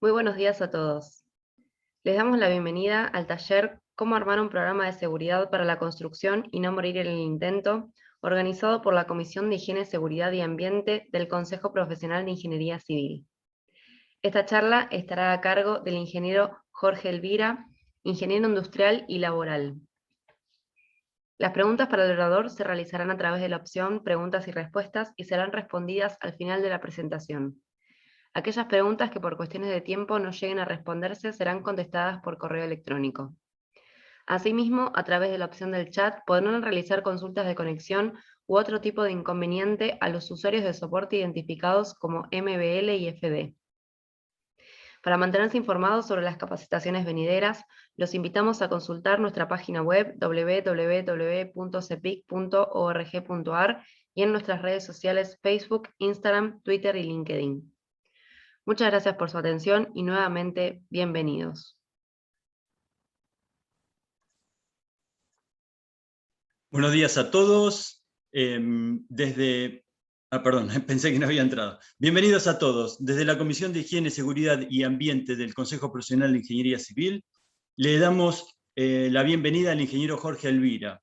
Muy buenos días a todos. Les damos la bienvenida al taller Cómo armar un programa de seguridad para la construcción y no morir en el intento, organizado por la Comisión de Higiene, Seguridad y Ambiente del Consejo Profesional de Ingeniería Civil. Esta charla estará a cargo del ingeniero Jorge Elvira, ingeniero industrial y laboral. Las preguntas para el orador se realizarán a través de la opción Preguntas y Respuestas y serán respondidas al final de la presentación. Aquellas preguntas que por cuestiones de tiempo no lleguen a responderse serán contestadas por correo electrónico. Asimismo, a través de la opción del chat podrán realizar consultas de conexión u otro tipo de inconveniente a los usuarios de soporte identificados como MBL y FD. Para mantenerse informados sobre las capacitaciones venideras, los invitamos a consultar nuestra página web www.cepic.org.ar y en nuestras redes sociales Facebook, Instagram, Twitter y LinkedIn. Muchas gracias por su atención y nuevamente, bienvenidos. Buenos días a todos. Perdón, pensé que no había entrado. Bienvenidos a todos. Desde la Comisión de Higiene, Seguridad y Ambiente del Consejo Profesional de Ingeniería Civil, le damos la bienvenida al ingeniero Jorge Elvira,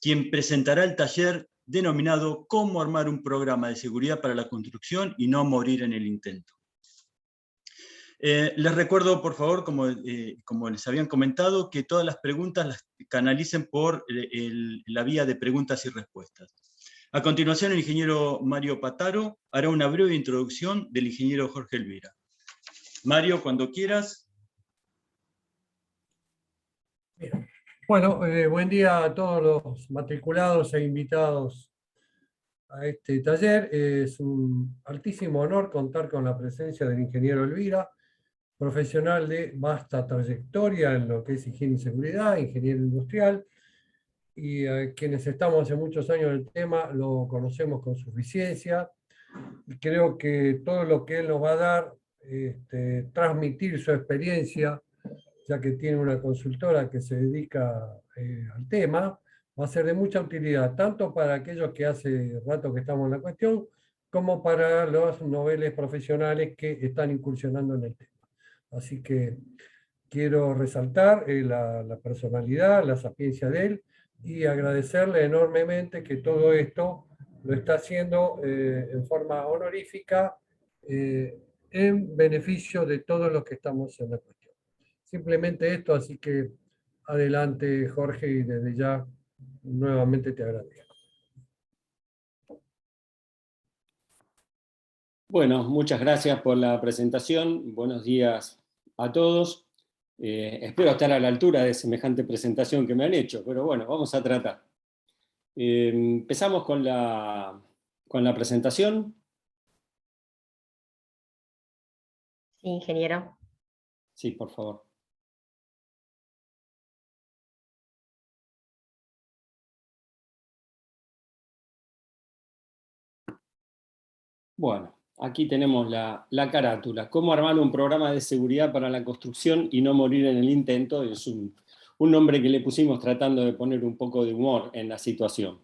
quien presentará el taller denominado Cómo armar un programa de seguridad para la construcción y no morir en el intento. Les recuerdo, por favor, como les habían comentado, que todas las preguntas las canalicen por la vía de preguntas y respuestas. A continuación, el ingeniero Mario Pataro hará una breve introducción del ingeniero Jorge Elvira. Mario, cuando quieras. Bien. Bueno, buen día a todos los matriculados e invitados a este taller. Es un altísimo honor contar con la presencia del ingeniero Elvira, profesional de vasta trayectoria en lo que es higiene y seguridad, ingeniero industrial, y quienes estamos hace muchos años en el tema lo conocemos con suficiencia, y creo que todo lo que él nos va a dar, transmitir su experiencia, ya que tiene una consultora que se dedica al tema, va a ser de mucha utilidad, tanto para aquellos que hace rato que estamos en la cuestión, como para los noveles profesionales que están incursionando en el tema. Así que quiero resaltar la personalidad, la sapiencia de él, y agradecerle enormemente que todo esto lo está haciendo en forma honorífica, en beneficio de todos los que estamos en la cuestión. Simplemente esto, así que adelante, Jorge, y desde ya nuevamente te agradezco. Bueno, muchas gracias por la presentación. Buenos días a todos. Espero estar a la altura de semejante presentación que me han hecho, pero bueno, vamos a tratar. Empezamos con la presentación. Sí, ingeniero. Sí, por favor. Bueno, aquí tenemos la carátula. Cómo armar un programa de seguridad para la construcción y no morir en el intento. Es un nombre que le pusimos tratando de poner un poco de humor en la situación.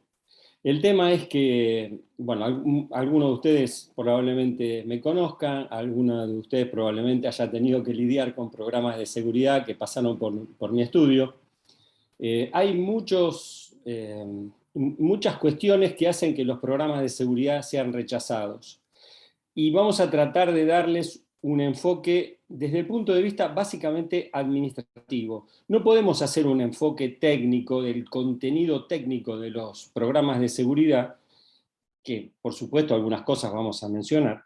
El tema es que, bueno, algunos de ustedes probablemente me conozcan, algunos de ustedes probablemente haya tenido que lidiar con programas de seguridad que pasaron por mi estudio. Hay muchas cuestiones que hacen que los programas de seguridad sean rechazados. Y vamos a tratar de darles un enfoque desde el punto de vista básicamente administrativo. No podemos hacer un enfoque técnico del contenido técnico de los programas de seguridad, que por supuesto algunas cosas vamos a mencionar,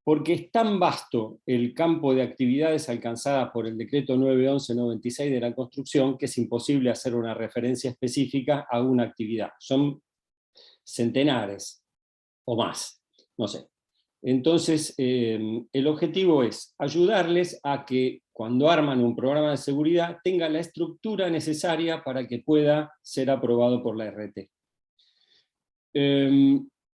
porque es tan vasto el campo de actividades alcanzadas por el decreto 911-96 de la construcción que es imposible hacer una referencia específica a una actividad. Son centenares o más, no sé. Entonces, el objetivo es ayudarles a que cuando arman un programa de seguridad tengan la estructura necesaria para que pueda ser aprobado por la RT.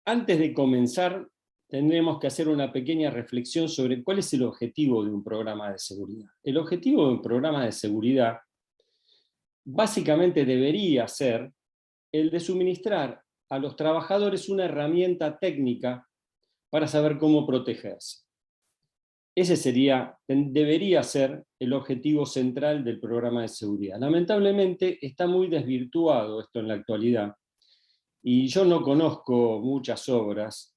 Antes de comenzar, tendremos que hacer una pequeña reflexión sobre cuál es el objetivo de un programa de seguridad. El objetivo de un programa de seguridad básicamente debería ser el de suministrar a los trabajadores una herramienta técnica para saber cómo protegerse. Ese debería ser el objetivo central del programa de seguridad. Lamentablemente está muy desvirtuado esto en la actualidad, y yo no conozco muchas obras,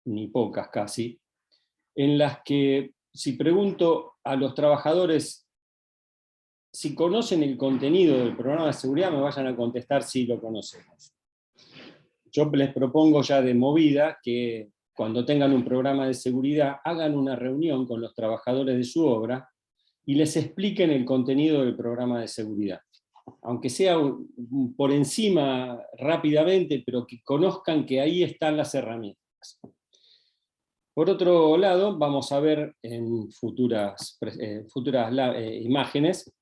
ni pocas casi, en las que si pregunto a los trabajadores si conocen el contenido del programa de seguridad, me vayan a contestar si lo conocemos. Yo les propongo ya de movida que cuando tengan un programa de seguridad, hagan una reunión con los trabajadores de su obra y les expliquen el contenido del programa de seguridad. Aunque sea por encima rápidamente, pero que conozcan que ahí están las herramientas. Por otro lado, vamos a ver en futuras imágenes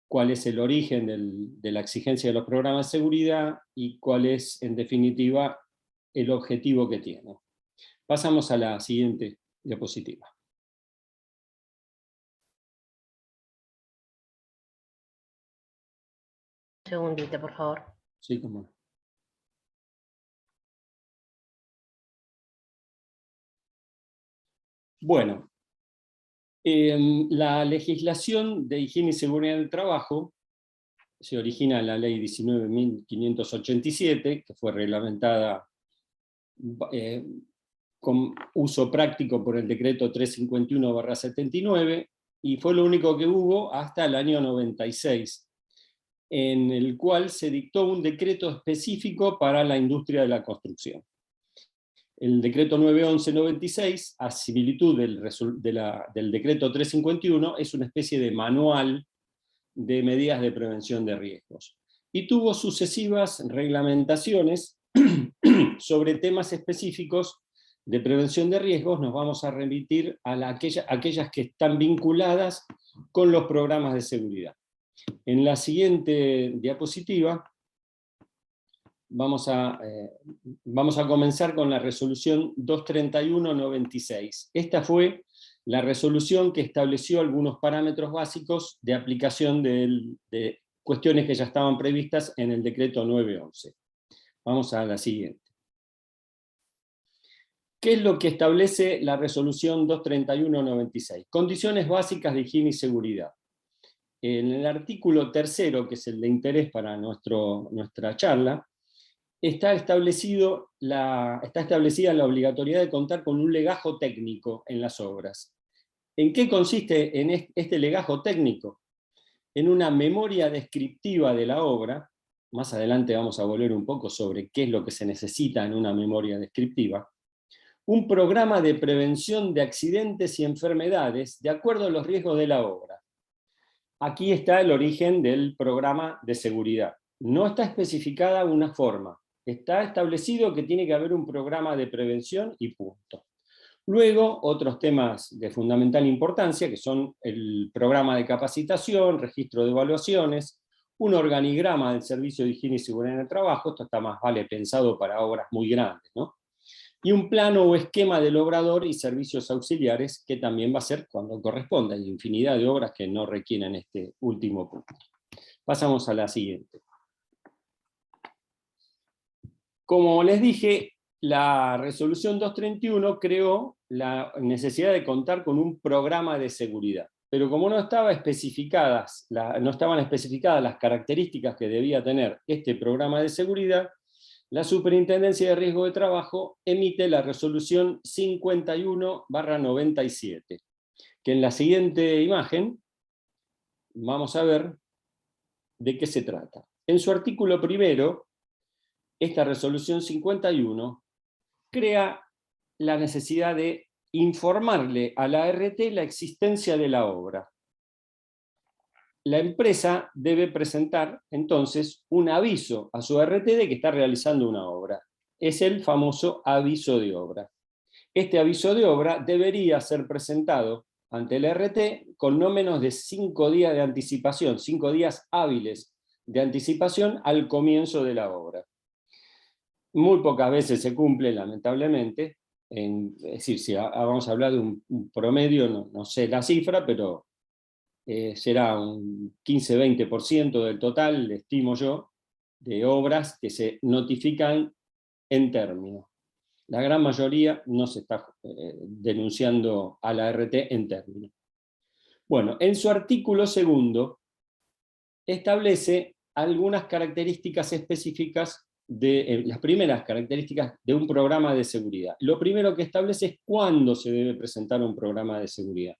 cuál es el origen de la exigencia de los programas de seguridad y cuál es, en definitiva, el objetivo que tiene. Pasamos a la siguiente diapositiva. Un segundito, por favor. Sí, cómo no. Bueno, la legislación de higiene y seguridad del trabajo se origina en la ley 19.587, que fue reglamentada con uso práctico por el decreto 351/79, y fue lo único que hubo hasta el año 96, en el cual se dictó un decreto específico para la industria de la construcción. El decreto 911/96, a similitud del decreto 351, es una especie de manual de medidas de prevención de riesgos. Y tuvo sucesivas reglamentaciones sobre temas específicos de prevención de riesgos. Nos vamos a remitir a aquellas que están vinculadas con los programas de seguridad. En la siguiente diapositiva vamos a comenzar con la resolución 231/96. Esta fue la resolución que estableció algunos parámetros básicos de aplicación de cuestiones que ya estaban previstas en el decreto 911. Vamos a la siguiente. ¿Qué es lo que establece la resolución 231/96? Condiciones básicas de higiene y seguridad. En el artículo 3, que es el de interés para nuestra charla, está establecida la obligatoriedad de contar con un legajo técnico en las obras. ¿En qué consiste en este legajo técnico? En una memoria descriptiva de la obra. Más adelante vamos a volver un poco sobre qué es lo que se necesita en una memoria descriptiva. Un programa de prevención de accidentes y enfermedades de acuerdo a los riesgos de la obra. Aquí está el origen del programa de seguridad. No está especificada una forma. Está establecido que tiene que haber un programa de prevención y punto. Luego, otros temas de fundamental importancia, que son el programa de capacitación, registro de evaluaciones, un organigrama del Servicio de Higiene y Seguridad en el Trabajo. Esto está más vale pensado para obras muy grandes, ¿no? Y un plano o esquema del obrador y servicios auxiliares, que también va a ser cuando corresponda. Hay infinidad de obras que no requieren este último punto. Pasamos a la siguiente. Como les dije, la resolución 231 creó la necesidad de contar con un programa de seguridad. Pero como no estaban especificadas las características que debía tener este programa de seguridad, la Superintendencia de Riesgo de Trabajo emite la resolución 51/97, que en la siguiente imagen vamos a ver de qué se trata. En su artículo 1, esta resolución 51 crea la necesidad de informarle a la ART la existencia de la obra. La empresa debe presentar entonces un aviso a su ART de que está realizando una obra. Es el famoso aviso de obra. Este aviso de obra debería ser presentado ante la ART con no menos de 5 días de anticipación, 5 días hábiles de anticipación al comienzo de la obra. Muy pocas veces se cumple, lamentablemente. Es decir, si vamos a hablar de un promedio, no sé la cifra, pero será un 15-20% del total, estimo yo, de obras que se notifican en término. La gran mayoría no se está denunciando a la ART en términos. Bueno, en su artículo segundo establece algunas características específicas las primeras características de un programa de seguridad. Lo primero que establece es cuándo se debe presentar un programa de seguridad.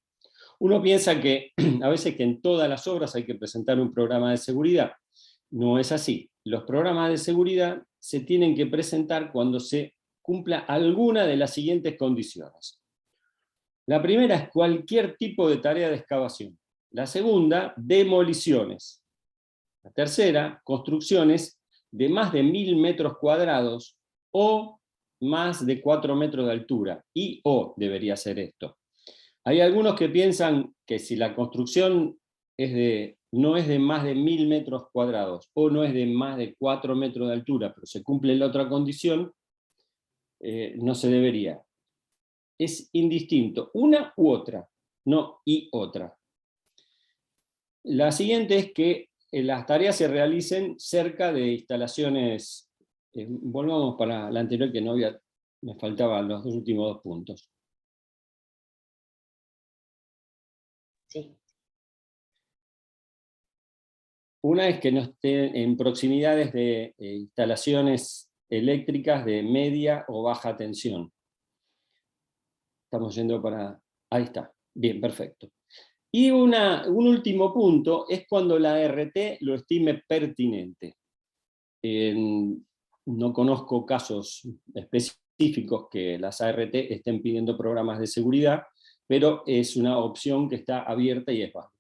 Uno piensa que a veces que en todas las obras hay que presentar un programa de seguridad. No es así. Los programas de seguridad se tienen que presentar cuando se cumpla alguna de las siguientes condiciones. La primera es cualquier tipo de tarea de excavación. La segunda, demoliciones. La tercera, construcciones de más de 1000 metros cuadrados o más de 4 metros de altura. Debería ser esto. Hay algunos que piensan que si la construcción no es de más de 1000 metros cuadrados o no es de más de 4 metros de altura, pero se cumple la otra condición, no se debería. Es indistinto, una u otra, no y otra. La siguiente es que las tareas se realicen cerca de instalaciones. Volvamos para la anterior que no había, me faltaban los últimos 2 puntos. Sí. Una es que no esté en proximidades de instalaciones eléctricas de media o baja tensión. Estamos yendo para... Ahí está. Bien, perfecto. Y un último punto es cuando la ART lo estime pertinente. No conozco casos específicos que las ART estén pidiendo programas de seguridad, pero es una opción que está abierta y es válida.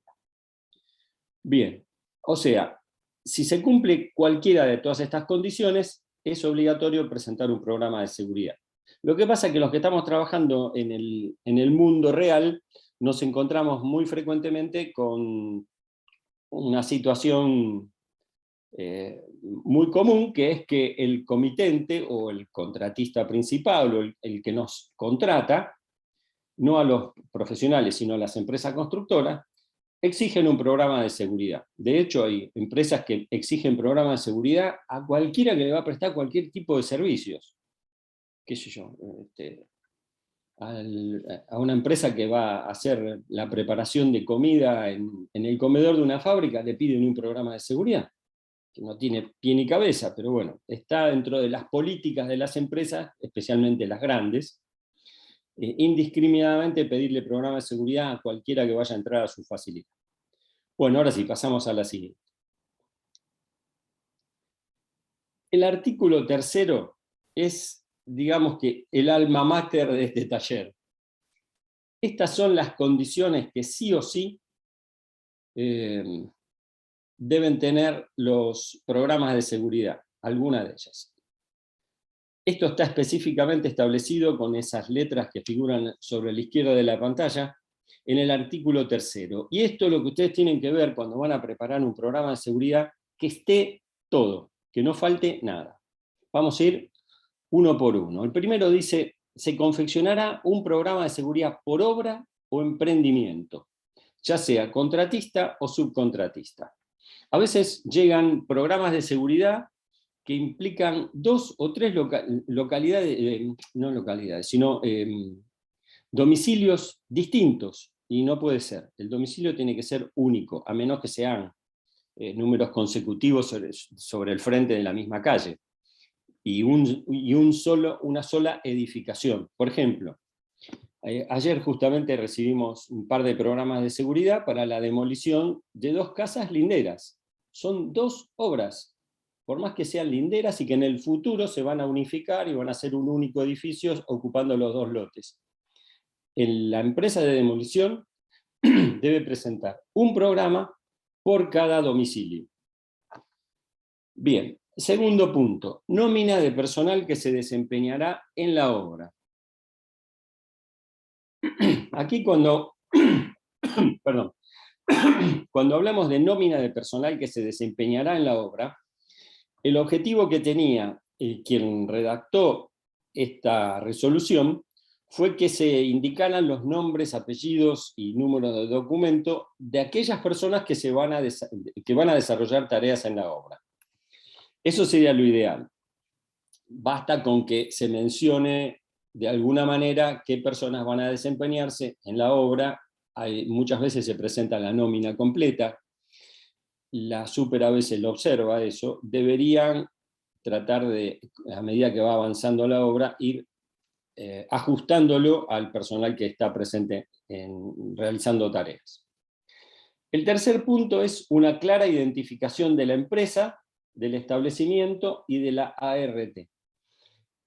Bien, o sea, si se cumple cualquiera de todas estas condiciones, es obligatorio presentar un programa de seguridad. Lo que pasa es que los que estamos trabajando en el mundo real, nos encontramos muy frecuentemente con una situación muy común, que es que el comitente o el contratista principal o el que nos contrata, no a los profesionales sino a las empresas constructoras, exigen un programa de seguridad. De hecho, hay empresas que exigen programas de seguridad a cualquiera que le va a prestar cualquier tipo de servicios. Qué sé yo, a una empresa que va a hacer la preparación de comida en el comedor de una fábrica, le piden un programa de seguridad, que no tiene pie ni cabeza, pero bueno, está dentro de las políticas de las empresas, especialmente las grandes, indiscriminadamente pedirle programa de seguridad a cualquiera que vaya a entrar a su facilidad. Bueno, ahora sí, pasamos a la siguiente. El artículo tercero es, digamos que, el alma mater de este taller. Estas son las condiciones que sí o sí deben tener los programas de seguridad, alguna de ellas. Esto está específicamente establecido con esas letras que figuran sobre la izquierda de la pantalla, en el artículo tercero. Y esto es lo que ustedes tienen que ver cuando van a preparar un programa de seguridad, que esté todo, que no falte nada. Vamos a ir uno por uno. El primero dice, se confeccionará un programa de seguridad por obra o emprendimiento, ya sea contratista o subcontratista. A veces llegan programas de seguridad que implican 2 o 3 localidades, no localidades, sino domicilios distintos, y no puede ser. El domicilio tiene que ser único, a menos que sean números consecutivos sobre el frente de la misma calle, y una sola edificación. Por ejemplo, ayer justamente recibimos un par de programas de seguridad para la demolición de 2 casas linderas. Son 2 obras, por más que sean linderas y que en el futuro se van a unificar y van a ser un único edificio ocupando los 2 lotes. La empresa de demolición debe presentar un programa por cada domicilio. Bien, segundo punto, nómina de personal que se desempeñará en la obra. Aquí cuando hablamos de nómina de personal que se desempeñará en la obra, el objetivo que tenía quien redactó esta resolución fue que se indicaran los nombres, apellidos y números de documento de aquellas personas que van a desarrollar tareas en la obra. Eso sería lo ideal. basta con que se mencione de alguna manera qué personas van a desempeñarse en la obra. Muchas veces se presenta la nómina completa, la super a veces lo observa eso, deberían tratar de, a medida que va avanzando la obra, ir ajustándolo al personal que está presente realizando tareas. El tercer punto es una clara identificación de la empresa, del establecimiento y de la ART.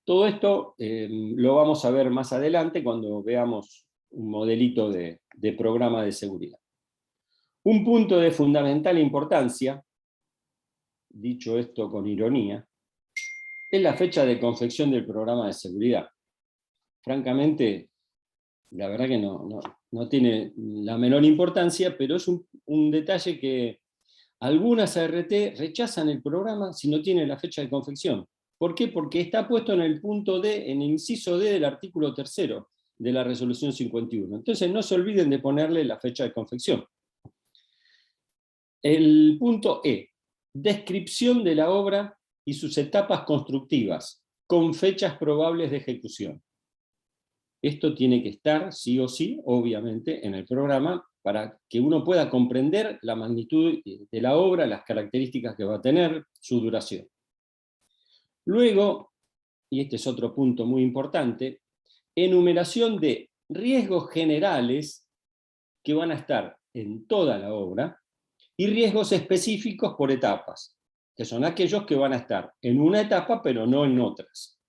Todo esto lo vamos a ver más adelante cuando veamos un modelito de programa de seguridad. Un punto de fundamental importancia, dicho esto con ironía, es la fecha de confección del programa de seguridad. Francamente, la verdad que no tiene la menor importancia, pero es un detalle que algunas ART rechazan el programa si no tiene la fecha de confección. ¿Por qué? Porque está puesto en el punto D, en el inciso D del artículo 3º de la resolución 51. Entonces no se olviden de ponerle la fecha de confección. El punto E, descripción de la obra y sus etapas constructivas, con fechas probables de ejecución. Esto tiene que estar, sí o sí, obviamente, en el programa, para que uno pueda comprender la magnitud de la obra, las características que va a tener, su duración. Luego, y este es otro punto muy importante, enumeración de riesgos generales que van a estar en toda la obra, y riesgos específicos por etapas, que son aquellos que van a estar en una etapa pero no en otras.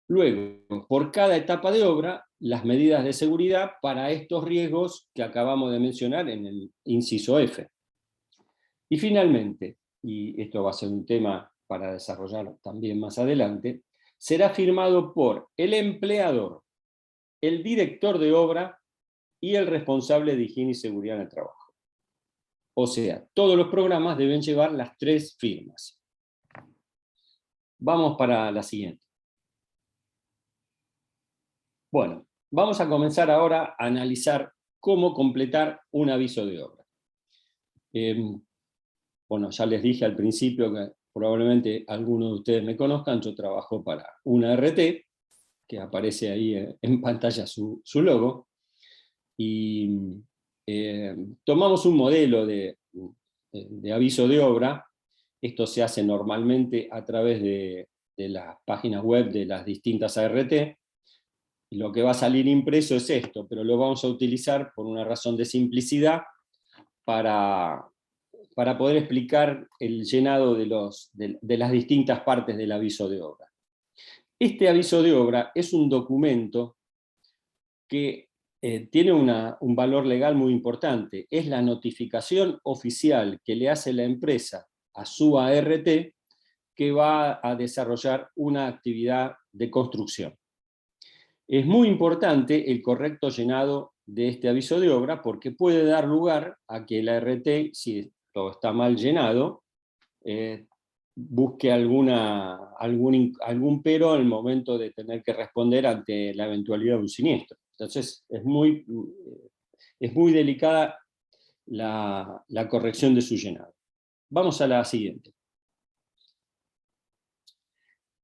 Luego, por cada etapa de obra, las medidas de seguridad para estos riesgos que acabamos de mencionar en el inciso F. Y finalmente, y esto va a ser un tema para desarrollar también más adelante, será firmado por el empleador, el director de obra y el responsable de higiene y seguridad en el trabajo. O sea, todos los programas deben llevar las 3 firmas. Vamos para la siguiente. Bueno, vamos a comenzar ahora a analizar cómo completar un aviso de obra. Bueno, ya les dije al principio que probablemente algunos de ustedes me conozcan, yo trabajo para una ART, que aparece ahí en pantalla su logo, y tomamos un modelo de aviso de obra. Esto se hace normalmente a través de las páginas web de las distintas ART, y lo que va a salir impreso es esto, pero lo vamos a utilizar por una razón de simplicidad para poder explicar el llenado de las distintas partes del aviso de obra. Este aviso de obra es un documento que tiene un valor legal muy importante. Es la notificación oficial que le hace la empresa a su ART que va a desarrollar una actividad de construcción. Es muy importante el correcto llenado de este aviso de obra porque puede dar lugar a que la ART, si todo está mal llenado, busque algún pero en el momento de tener que responder ante la eventualidad de un siniestro. Entonces es muy delicada la corrección de su llenado. Vamos a la siguiente.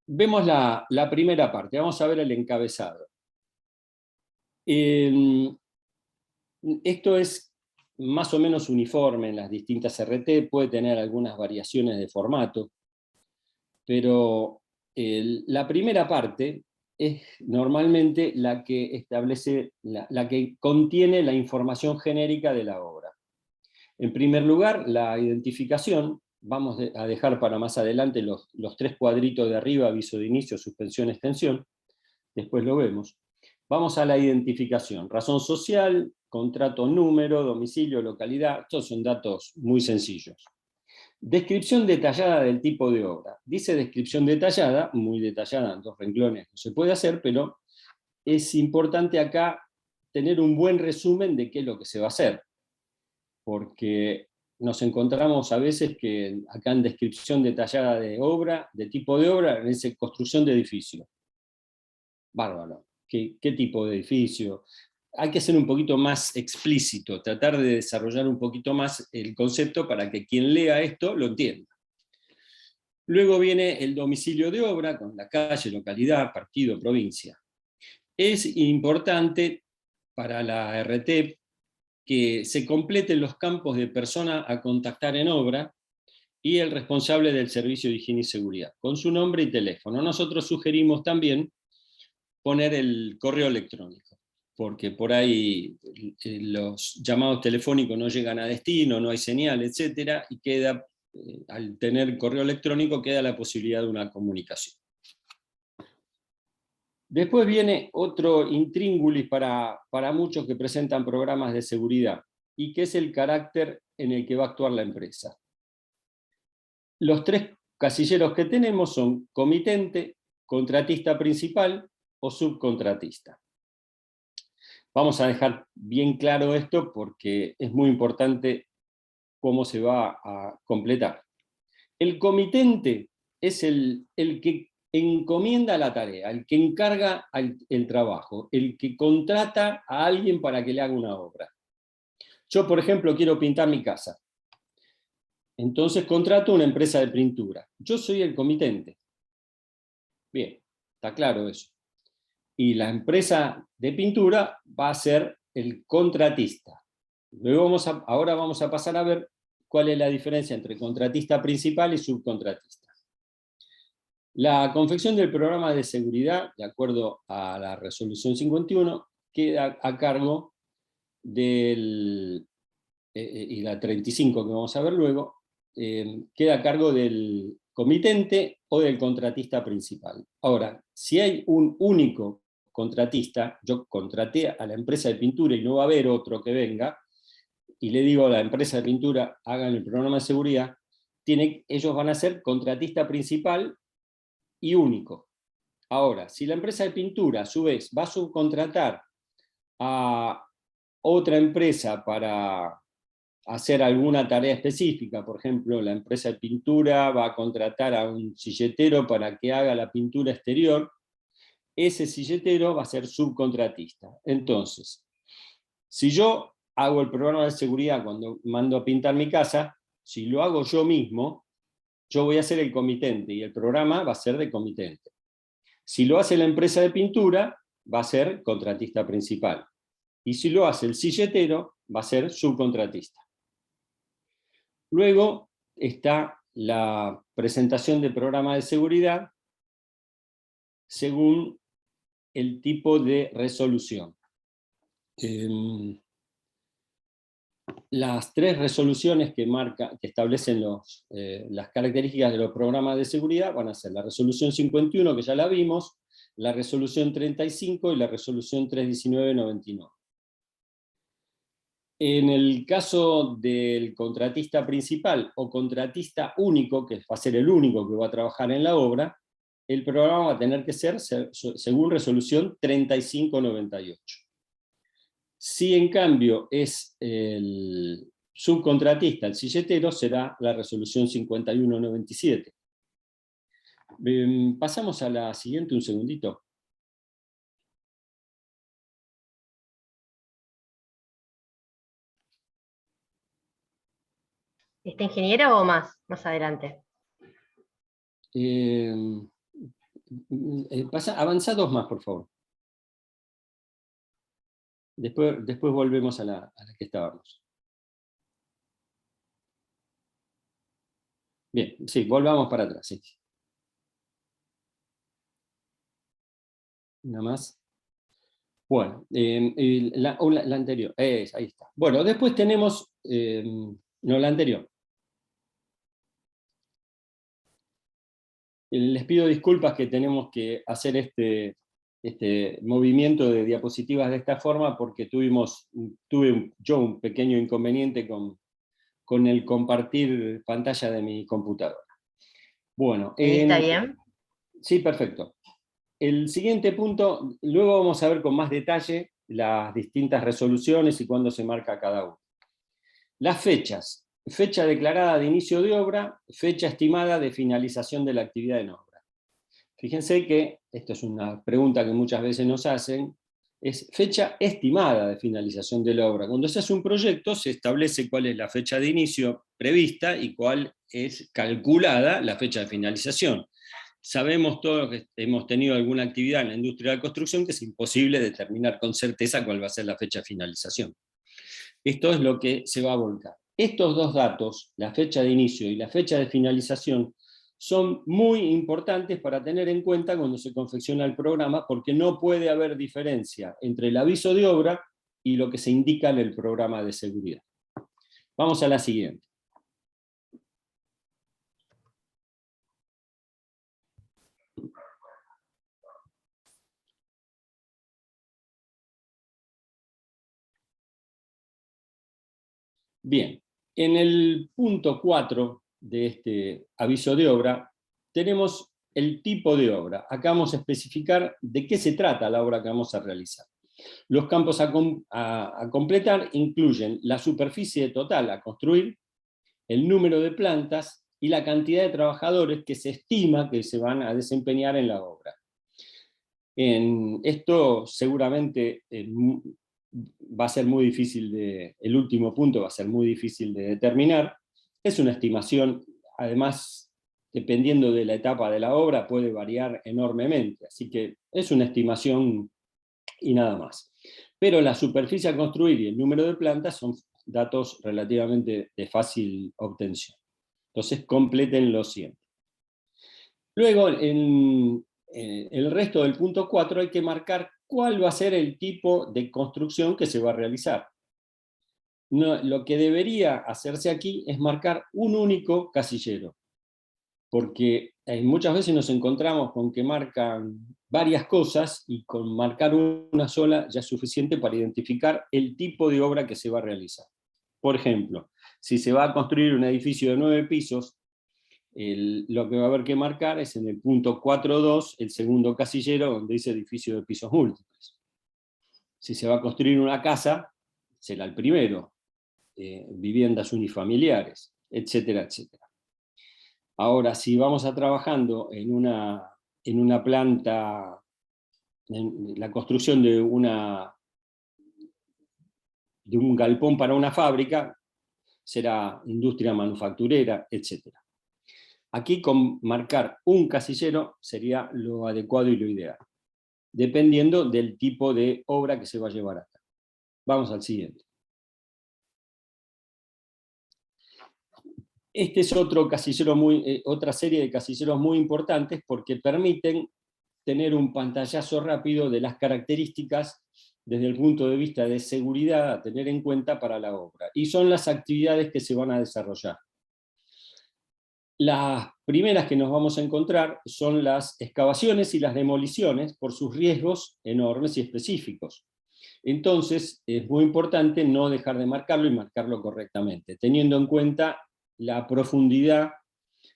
Vemos la primera parte, vamos a ver el encabezado. Esto es más o menos uniforme en las distintas RT, puede tener algunas variaciones de formato, pero la primera parte es normalmente la que establece, la que contiene la información genérica de la obra. En primer lugar, la identificación. Vamos a dejar para más adelante los 3 cuadritos de arriba, aviso de inicio, suspensión, extensión, después lo vemos. Vamos a la identificación, razón social, contrato número, domicilio, localidad, estos son datos muy sencillos. Descripción detallada del tipo de obra. Dice descripción detallada, muy detallada, en 2 renglones no se puede hacer, pero es importante acá tener un buen resumen de qué es lo que se va a hacer, porque nos encontramos a veces que acá en descripción detallada de obra, de tipo de obra, dice construcción de edificio. Bárbaro. ¿Qué tipo de edificio? Hay que ser un poquito más explícito, tratar de desarrollar un poquito más el concepto para que quien lea esto lo entienda. Luego viene el domicilio de obra, con la calle, localidad, partido, provincia. Es importante para la RT que se completen los campos de persona a contactar en obra y el responsable del servicio de higiene y seguridad, con su nombre y teléfono. Nosotros sugerimos también poner el correo electrónico, porque por ahí los llamados telefónicos no llegan a destino, no hay señal, etc. Y queda, al tener correo electrónico, queda la posibilidad de una comunicación. Después viene otro intríngulis para muchos que presentan programas de seguridad, y que es el carácter en el que va a actuar la empresa. Los 3 casilleros que tenemos son comitente, contratista principal o subcontratista. Vamos a dejar bien claro esto porque es muy importante cómo se va a completar. El comitente es el que encomienda la tarea, el que encarga el trabajo, el que contrata a alguien para que le haga una obra. Yo, por ejemplo, quiero pintar mi casa. Entonces contrato una empresa de pintura. Yo soy el comitente. Bien, está claro eso. Y la empresa de pintura va a ser el contratista. Luego ahora vamos a pasar a ver cuál es la diferencia entre contratista principal y subcontratista. La confección del programa de seguridad, de acuerdo a la resolución 51, queda a cargo del, y la 35 que vamos a ver luego, queda a cargo del comitente o del contratista principal. Ahora, si hay un único contratista, yo contraté a la empresa de pintura y no va a haber otro que venga, y le digo a la empresa de pintura, hagan el programa de seguridad, ellos van a ser contratista principal y único. Ahora, si la empresa de pintura, a su vez, va a subcontratar a otra empresa para hacer alguna tarea específica, por ejemplo, la empresa de pintura va a contratar a un silletero para que haga la pintura exterior, ese silletero va a ser subcontratista. Entonces, si yo hago el programa de seguridad cuando mando a pintar mi casa, si lo hago yo mismo, yo voy a ser el comitente y el programa va a ser de comitente. Si lo hace la empresa de pintura, va a ser contratista principal. Y si lo hace el silletero, va a ser subcontratista. Luego está la presentación de programa de seguridad según el tipo de resolución. Las 3 resoluciones que establecen las características de los programas de seguridad van a ser la resolución 51, que ya la vimos, la resolución 35 y la resolución 319/99. En el caso del contratista principal o contratista único, que va a ser el único que va a trabajar en la obra, el programa va a tener que ser según resolución 35/98. Si en cambio es el subcontratista, el silletero, será la resolución 51/97. Pasamos a la siguiente, un segundito. ¿Está ingeniero o más adelante? Avanza 2 más, por favor. Después volvemos a la que estábamos. Bien, sí, volvamos para atrás. Sí. Una más. Bueno, la anterior. Ahí está. Bueno, después tenemos... no, la anterior. Les pido disculpas que tenemos que hacer este movimiento de diapositivas de esta forma porque tuve yo un pequeño inconveniente con el compartir pantalla de mi computadora. Bueno, ¿Está bien? Sí, perfecto. El siguiente punto, luego vamos a ver con más detalle las distintas resoluciones y cuándo se marca cada una. Las fechas. Fecha declarada de inicio de obra, fecha estimada de finalización de la actividad en obra. Fíjense que, esto es una pregunta que muchas veces nos hacen, es fecha estimada de finalización de la obra. Cuando se hace un proyecto se establece cuál es la fecha de inicio prevista y cuál es calculada la fecha de finalización. Sabemos todos que hemos tenido alguna actividad en la industria de la construcción que es imposible determinar con certeza cuál va a ser la fecha de finalización. Esto es lo que se va a volcar. Estos dos datos, la fecha de inicio y la fecha de finalización, son muy importantes para tener en cuenta cuando se confecciona el programa, porque no puede haber diferencia entre el aviso de obra y lo que se indica en el programa de seguridad. Vamos a la siguiente. Bien, en el punto 4 de este aviso de obra tenemos el tipo de obra. Acá vamos a especificar de qué se trata la obra que vamos a realizar. Los campos a completar incluyen la superficie total a construir, el número de plantas y la cantidad de trabajadores que se estima que se van a desempeñar en la obra. Esto seguramente va a ser muy difícil el último punto va a ser muy difícil de determinar. Es una estimación, además, dependiendo de la etapa de la obra, puede variar enormemente, así que es una estimación y nada más. Pero la superficie a construir y el número de plantas son datos relativamente de fácil obtención. Entonces completen lo siguiente. Luego, en el resto del punto 4 hay que marcar cuál va a ser el tipo de construcción que se va a realizar. No, lo que debería hacerse aquí es marcar un único casillero, porque muchas veces nos encontramos con que marcan varias cosas y con marcar una sola ya es suficiente para identificar el tipo de obra que se va a realizar. Por ejemplo, si se va a construir un edificio de 9 pisos, lo que va a haber que marcar es en el punto 4.2, el segundo casillero donde dice edificio de pisos múltiples. Si se va a construir una casa, será el primero, viviendas unifamiliares, etcétera, etcétera. Ahora, si vamos a trabajando en una planta, en la construcción de un galpón para una fábrica, será industria manufacturera, etcétera. Aquí con marcar un casillero sería lo adecuado y lo ideal, dependiendo del tipo de obra que se va a llevar a cabo. Vamos al siguiente. Este es otro casillero otra serie de casilleros muy importantes porque permiten tener un pantallazo rápido de las características desde el punto de vista de seguridad a tener en cuenta para la obra. Y son las actividades que se van a desarrollar. Las primeras que nos vamos a encontrar son las excavaciones y las demoliciones por sus riesgos enormes y específicos. Entonces es muy importante no dejar de marcarlo y marcarlo correctamente, teniendo en cuenta la profundidad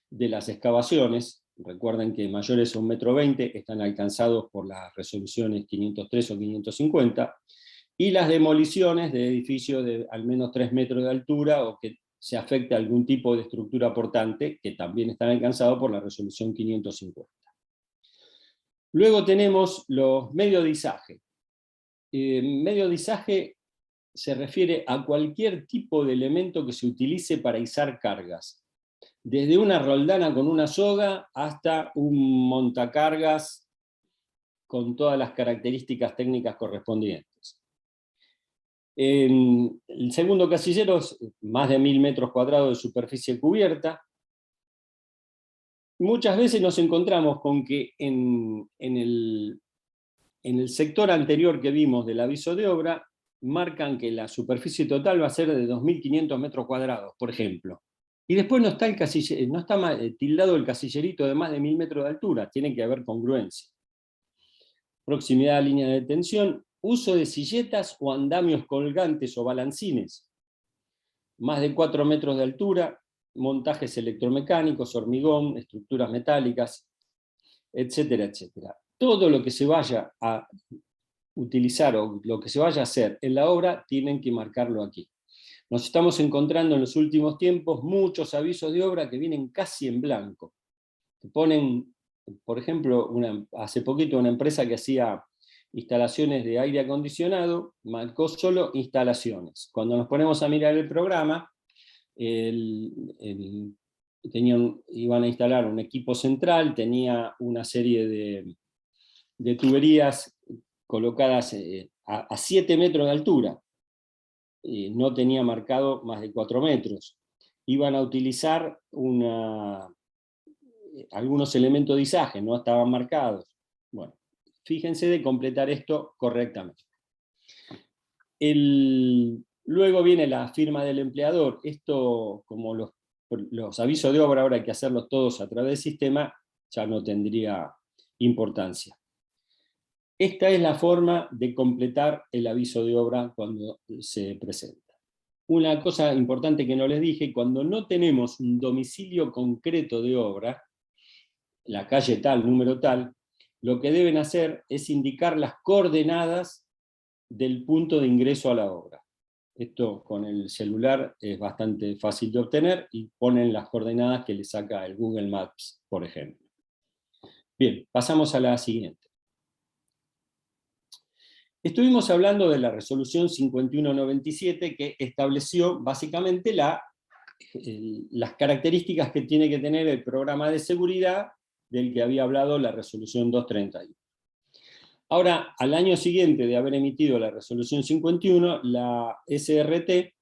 de las excavaciones. Recuerden que mayores a 1,20 m están alcanzados por las resoluciones 503 o 550, y las demoliciones de edificios de al menos 3 metros de altura o que se afecte a algún tipo de estructura portante, que también están alcanzados por la resolución 550. Luego tenemos los medios de izaje. Medio de izaje se refiere a cualquier tipo de elemento que se utilice para izar cargas, desde una roldana con una soga hasta un montacargas con todas las características técnicas correspondientes. El segundo casillero es más de 1000 metros cuadrados de superficie cubierta. Muchas veces nos encontramos con que en el sector anterior que vimos del aviso de obra, marcan que la superficie total va a ser de 2.500 metros cuadrados, por ejemplo. Y después no está, tildado el casillerito de más de 1000 metros de altura, tiene que haber congruencia. Proximidad a línea de tensión, uso de silletas o andamios colgantes o balancines, más de 4 metros de altura, montajes electromecánicos, hormigón, estructuras metálicas, etcétera, etcétera. Todo lo que se vaya a utilizar o lo que se vaya a hacer en la obra tienen que marcarlo aquí. Nos estamos encontrando en los últimos tiempos muchos avisos de obra que vienen casi en blanco. Te ponen, por ejemplo, hace poquito una empresa que hacía instalaciones de aire acondicionado, marcó solo instalaciones. Cuando nos ponemos a mirar el programa, iban a instalar un equipo central, tenía una serie de tuberías colocadas a 7 metros de altura, no tenía marcado más de 4 metros. Iban a utilizar algunos elementos de izaje, no estaban marcados. Bueno, fíjense de completar esto correctamente. Luego viene la firma del empleador. Esto, como los avisos de obra ahora hay que hacerlos todos a través del sistema, ya no tendría importancia. Esta es la forma de completar el aviso de obra cuando se presenta. Una cosa importante que no les dije: cuando no tenemos un domicilio concreto de obra, la calle tal, número tal, lo que deben hacer es indicar las coordenadas del punto de ingreso a la obra. Esto con el celular es bastante fácil de obtener, y ponen las coordenadas que le saca el Google Maps, por ejemplo. Bien, pasamos a la siguiente. Estuvimos hablando de la resolución 5197, que estableció básicamente las características que tiene que tener el programa de seguridad del que había hablado la resolución 231. Ahora, al año siguiente de haber emitido la resolución 51, la SRT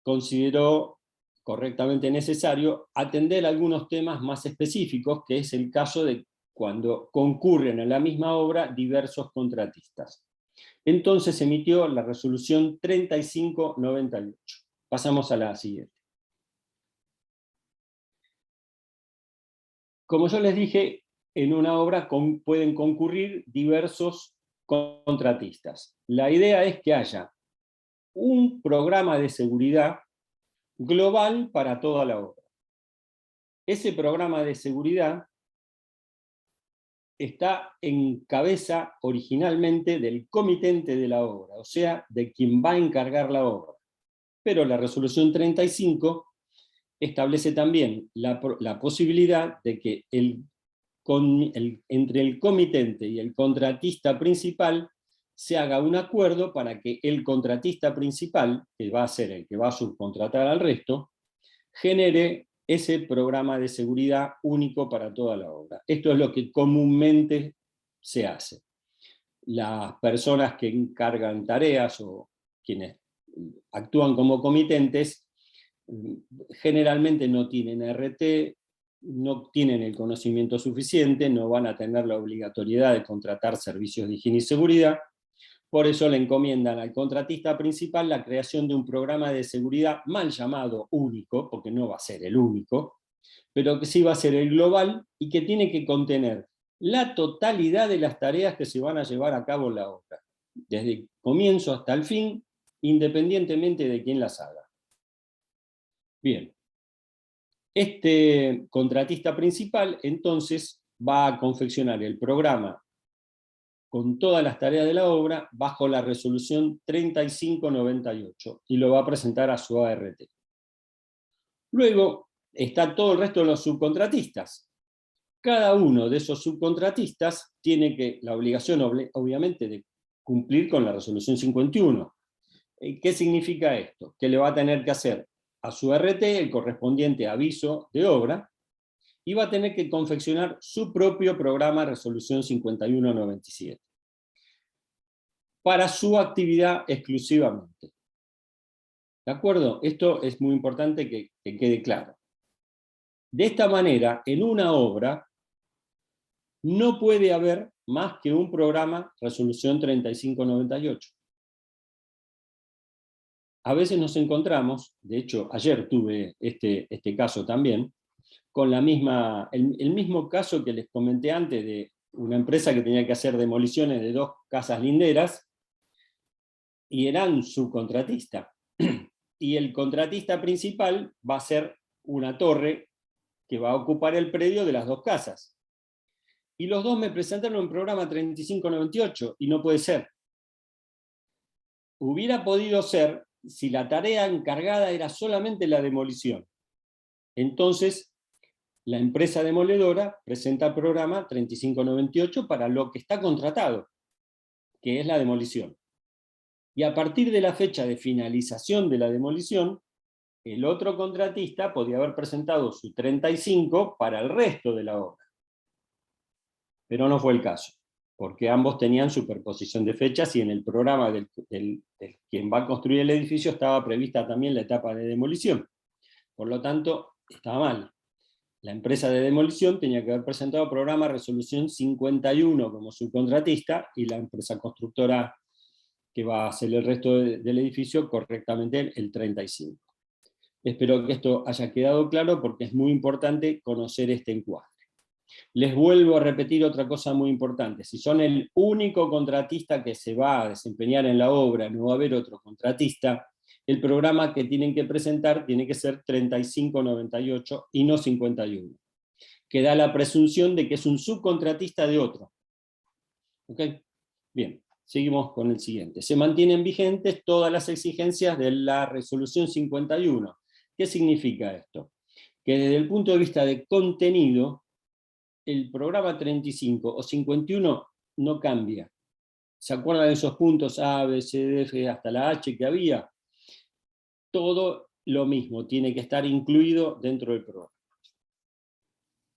consideró correctamente necesario atender algunos temas más específicos, que es el caso de cuando concurren a la misma obra diversos contratistas. Entonces emitió la resolución 3598. Pasamos a la siguiente. Como yo les dije, en una obra pueden concurrir diversos contratistas. La idea es que haya un programa de seguridad global para toda la obra. Ese programa de seguridad está en cabeza originalmente del comitente de la obra, o sea, de quien va a encargar la obra. Pero la resolución 35 establece también la posibilidad de que entre el comitente y el contratista principal se haga un acuerdo para que el contratista principal, que va a ser el que va a subcontratar al resto, genere ese programa de seguridad único para toda la obra. Esto es lo que comúnmente se hace. Las personas que encargan tareas o quienes actúan como comitentes generalmente no tienen RT, no tienen el conocimiento suficiente, no van a tener la obligatoriedad de contratar servicios de higiene y seguridad. Por eso le encomiendan al contratista principal la creación de un programa de seguridad mal llamado único, porque no va a ser el único, pero que sí va a ser el global, y que tiene que contener la totalidad de las tareas que se van a llevar a cabo en la obra, desde el comienzo hasta el fin, independientemente de quién las haga. Bien. Este contratista principal entonces va a confeccionar el programa con todas las tareas de la obra bajo la resolución 3598 y lo va a presentar a su ART. Luego está todo el resto de los subcontratistas. Cada uno de esos subcontratistas tiene la obligación, obviamente, de cumplir con la resolución 51. ¿Qué significa esto? Que le va a tener que hacer a su RT el correspondiente aviso de obra, y va a tener que confeccionar su propio programa resolución 5197 para su actividad exclusivamente. ¿De acuerdo? Esto es muy importante que quede claro. De esta manera, en una obra no puede haber más que un programa resolución 3598. A veces nos encontramos, de hecho ayer tuve este caso también, con el mismo caso que les comenté antes de una empresa que tenía que hacer demoliciones de 2 casas linderas, y eran subcontratistas. Y el contratista principal va a ser una torre que va a ocupar el predio de las 2 casas. Y los dos me presentaron un programa 3598, y no puede ser. Hubiera podido ser si la tarea encargada era solamente la demolición. Entonces, la empresa demoledora presenta el programa 3598 para lo que está contratado. que es la demolición. Y a partir de la fecha de finalización de la demolición, el otro contratista podía haber presentado su 35 para el resto de la obra. Pero no fue el caso, porque ambos tenían superposición de fechas y en el programa del quien va a construir el edificio estaba prevista también la etapa de demolición. Por lo tanto, estaba mal. La empresa de demolición tenía que haber presentado programa resolución 51 como subcontratista, y la empresa constructora que va a hacer el resto del edificio correctamente el 35. Espero que esto haya quedado claro porque es muy importante conocer este encuadre. Les vuelvo a repetir otra cosa muy importante. Si son el único contratista que se va a desempeñar en la obra, no va a haber otro contratista, el programa que tienen que presentar tiene que ser 3598 y no 51, que da la presunción de que es un subcontratista de otro. ¿Ok? Bien, seguimos con el siguiente. Se mantienen vigentes todas las exigencias de la resolución 51. ¿Qué significa esto? Que desde el punto de vista de contenido, el programa 35 o 51 no cambia. ¿Se acuerdan de esos puntos A, B, C, D, F, hasta la H que había? Todo lo mismo, tiene que estar incluido dentro del programa.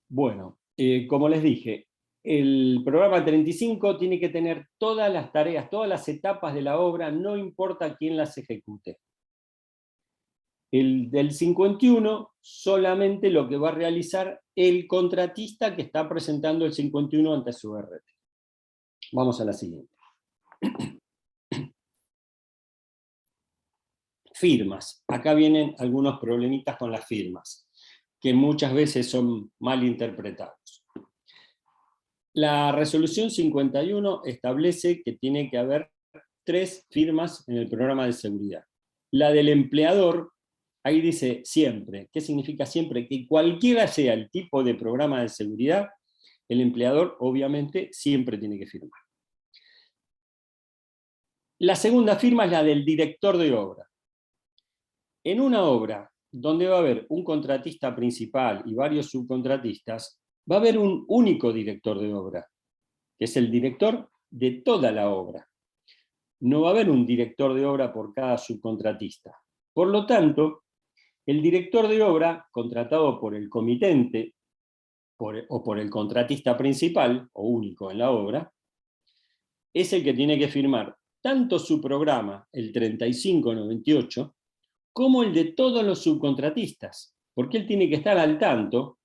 Bueno, como les dije, el programa 35 tiene que tener todas las tareas, todas las etapas de la obra, no importa quién las ejecute. El del 51 solamente lo que va a realizar el contratista que está presentando el 51 ante su RT. Vamos a la siguiente. Firmas. Acá vienen algunos problemitas con las firmas, que muchas veces son mal interpretados. La resolución 51 establece que tiene que haber 3 firmas en el programa de seguridad. La del empleador, ahí dice siempre. ¿Qué significa siempre? Que cualquiera sea el tipo de programa de seguridad, el empleador obviamente siempre tiene que firmar. La segunda firma es la del director de obra. En una obra donde va a haber un contratista principal y varios subcontratistas, va a haber un único director de obra, que es el director de toda la obra. No va a haber un director de obra por cada subcontratista. Por lo tanto, el director de obra, contratado por el comitente o por el contratista principal, o único en la obra, es el que tiene que firmar tanto su programa, el 3598, como el de todos los subcontratistas, porque él tiene que estar al tanto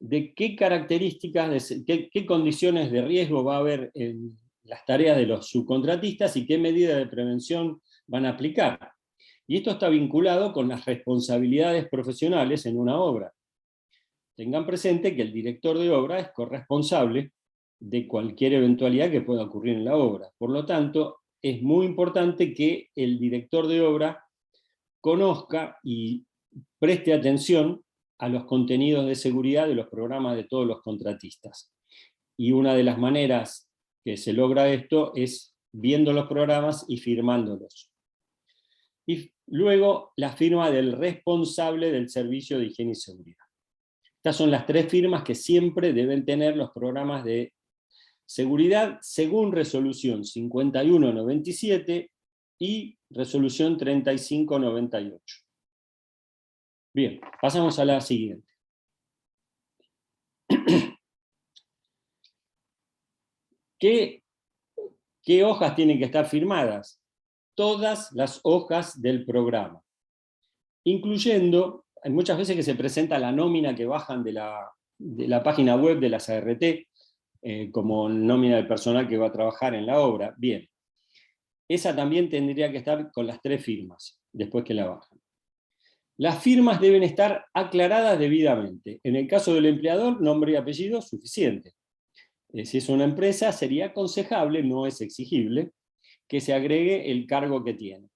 de qué características, qué condiciones de riesgo va a haber en las tareas de los subcontratistas y qué medidas de prevención van a aplicar. Y esto está vinculado con las responsabilidades profesionales en una obra. Tengan presente que el director de obra es corresponsable de cualquier eventualidad que pueda ocurrir en la obra. Por lo tanto, es muy importante que el director de obra conozca y preste atención a los contenidos de seguridad de los programas de todos los contratistas. Y una de las maneras que se logra esto es viendo los programas y firmándolos. Y luego la firma del responsable del servicio de higiene y seguridad. Estas son las 3 firmas que siempre deben tener los programas de seguridad según resolución 5197 y resolución 3598. Bien, pasamos a la siguiente. ¿Qué hojas tienen que estar firmadas? Todas las hojas del programa, incluyendo, hay muchas veces que se presenta la nómina que bajan de la página web de las ART, como nómina del personal que va a trabajar en la obra. Bien, esa también tendría que estar con las 3 firmas, después que la bajan. Las firmas deben estar aclaradas debidamente. En el caso del empleador, nombre y apellido suficiente. Si es una empresa, sería aconsejable, no es exigible, que se agregue el cargo que tiene.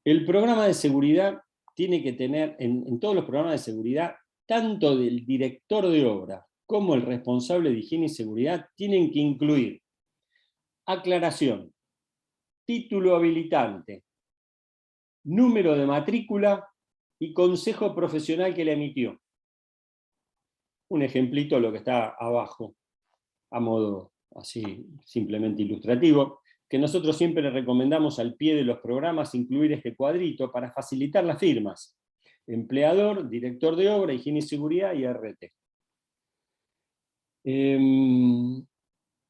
El programa de seguridad tiene que tener, en todos los programas de seguridad, tanto del director de obra como el responsable de higiene y seguridad, tienen que incluir aclaración, título habilitante, número de matrícula y consejo profesional que le emitió. Un ejemplito lo que está abajo, a modo así simplemente ilustrativo. que nosotros siempre le recomendamos al pie de los programas incluir este cuadrito para facilitar las firmas: empleador, director de obra, higiene y seguridad y RT.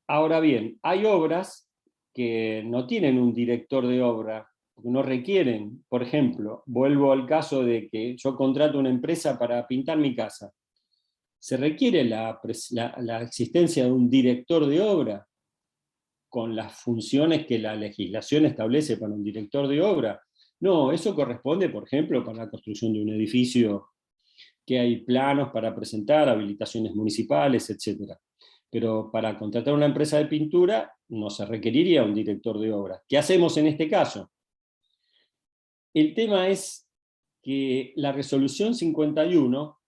Ahora bien, hay obras que no tienen un director de obra, no requieren. Por ejemplo, vuelvo al caso de que yo contrato una empresa para pintar mi casa. ¿Se requiere la existencia de un director de obra con las funciones que la legislación establece para un director de obra? No, eso corresponde, por ejemplo, para la construcción de un edificio, que hay planos para presentar, habilitaciones municipales, etc. Pero para contratar una empresa de pintura no se requeriría un director de obra. ¿Qué hacemos en este caso? El tema es que la resolución 51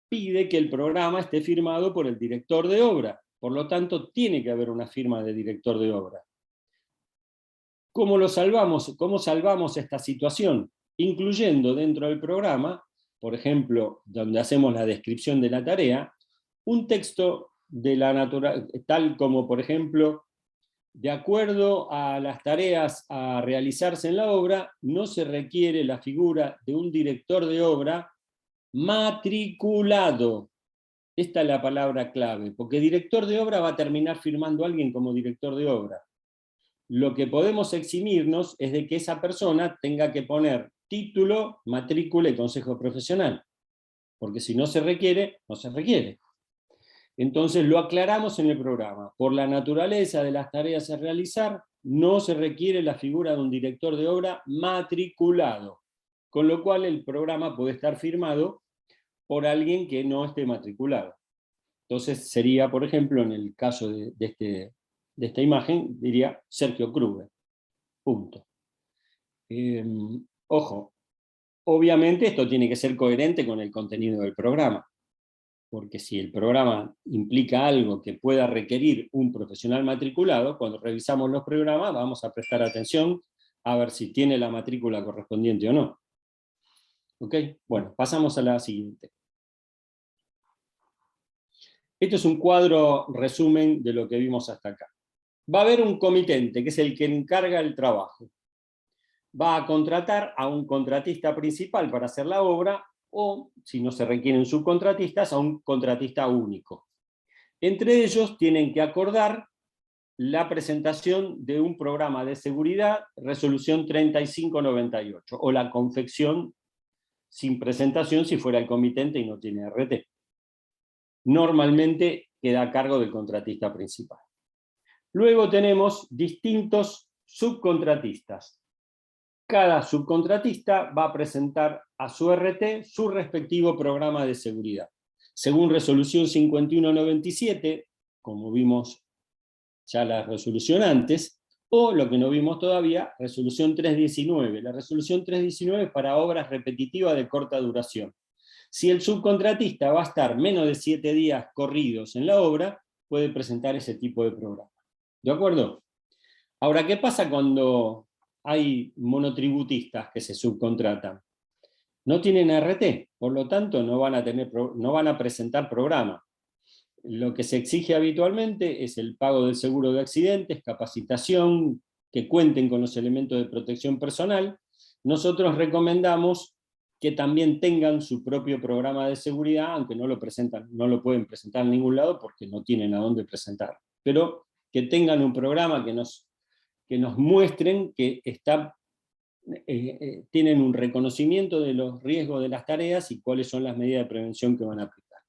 pide que el programa esté firmado por el director de obra. Por lo tanto, tiene que haber una firma de director de obra. ¿Cómo lo salvamos? ¿Cómo salvamos esta situación? Incluyendo dentro del programa, por ejemplo, donde hacemos la descripción de la tarea, un texto de la naturaleza, tal como, por ejemplo, de acuerdo a las tareas a realizarse en la obra, no se requiere la figura de un director de obra matriculado. Esta es la palabra clave, porque director de obra va a terminar firmando a alguien como director de obra. Lo que podemos eximirnos es de que esa persona tenga que poner título, matrícula y consejo profesional, porque si no se requiere, no se requiere. Entonces lo aclaramos en el programa. Por la naturaleza de las tareas a realizar, no se requiere la figura de un director de obra matriculado, con lo cual el programa puede estar firmado por alguien que no esté matriculado. Entonces sería, por ejemplo, en el caso de esta imagen, diría Sergio Kruger. Punto. Ojo, obviamente esto tiene que ser coherente con el contenido del programa, porque si el programa implica algo que pueda requerir un profesional matriculado, cuando revisamos los programas vamos a prestar atención a ver si tiene la matrícula correspondiente o no. ¿Ok? Bueno, pasamos a la siguiente. Esto es un cuadro resumen de lo que vimos hasta acá. Va a haber un comitente, que es el que encarga el trabajo. Va a contratar a un contratista principal para hacer la obra, o, si no se requieren subcontratistas, a un contratista único. Entre ellos tienen que acordar la presentación de un programa de seguridad, resolución 3598, o la confección sin presentación si fuera el comitente y no tiene RT. Normalmente queda a cargo del contratista principal. Luego tenemos distintos subcontratistas. Cada subcontratista va a presentar a su RT su respectivo programa de seguridad. Según resolución 5197, como vimos ya la resolución antes, o lo que no vimos todavía, resolución 319. La resolución 319 es para obras repetitivas de corta duración. Si el subcontratista va a estar menos de 7 días corridos en la obra, puede presentar ese tipo de programa. ¿De acuerdo? Ahora, ¿qué pasa cuando hay monotributistas que se subcontratan? No tienen RT, por lo tanto no van a presentar programa. Lo que se exige habitualmente es el pago del seguro de accidentes, capacitación, que cuenten con los elementos de protección personal. Nosotros recomendamos que también tengan su propio programa de seguridad, aunque no lo pueden presentar en ningún lado porque no tienen a dónde presentar. Pero que tengan un programa que nos muestren que tienen un reconocimiento de los riesgos de las tareas y cuáles son las medidas de prevención que van a aplicar.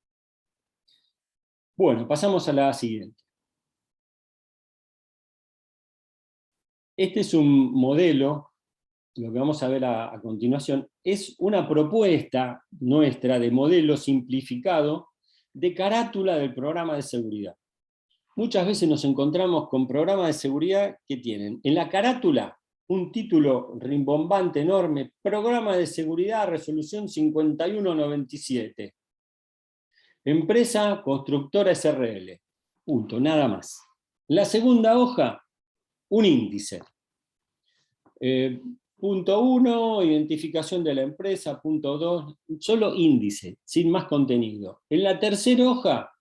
Bueno, pasamos a la siguiente. Este es un modelo, lo que vamos a ver a continuación, es una propuesta nuestra de modelo simplificado de carátula del programa de seguridad. Muchas veces nos encontramos con programas de seguridad que tienen en la carátula un título rimbombante enorme: Programa de Seguridad, Resolución 5197. Empresa Constructora SRL. Punto, nada más. La segunda hoja, un índice. Punto 1, identificación de la empresa. Punto 2, solo índice, sin más contenido. En la tercera hoja,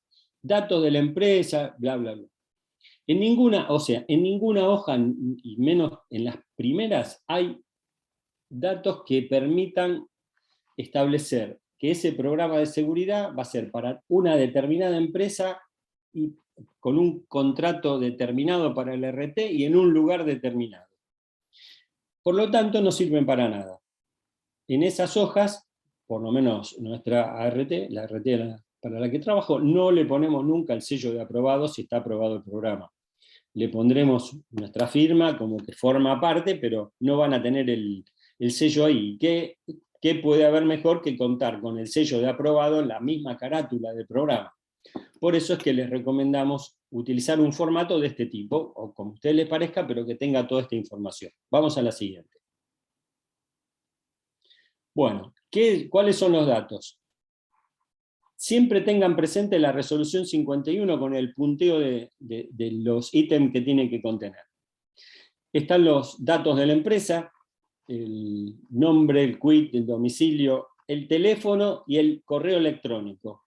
datos de la empresa, bla, bla, bla. En ninguna hoja, y menos en las primeras, hay datos que permitan establecer que ese programa de seguridad va a ser para una determinada empresa y con un contrato determinado para el RT y en un lugar determinado. Por lo tanto, no sirven para nada. En esas hojas, por lo menos nuestra ART, la ART para la que trabajo, no le ponemos nunca el sello de aprobado si está aprobado el programa. Le pondremos nuestra firma como que forma parte, pero no van a tener el sello ahí. ¿Qué puede haber mejor que contar con el sello de aprobado en la misma carátula del programa? Por eso es que les recomendamos utilizar un formato de este tipo, o como a ustedes les parezca, pero que tenga toda esta información. Vamos a la siguiente. Bueno, ¿cuáles son los datos? Siempre tengan presente la resolución 51 con el punteo de los ítems que tiene que contener. Están los datos de la empresa, el nombre, el quit, el domicilio, el teléfono y el correo electrónico.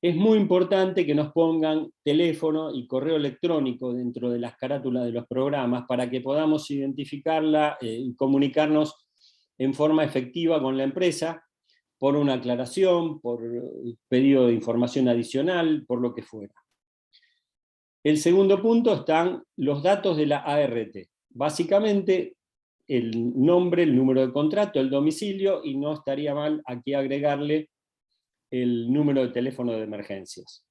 Es muy importante que nos pongan teléfono y correo electrónico dentro de las carátulas de los programas para que podamos identificarla y comunicarnos en forma efectiva con la empresa, por una aclaración, por pedido de información adicional, por lo que fuera. El segundo punto están los datos de la ART. Básicamente, el nombre, el número de contrato, el domicilio, y no estaría mal aquí agregarle el número de teléfono de emergencias.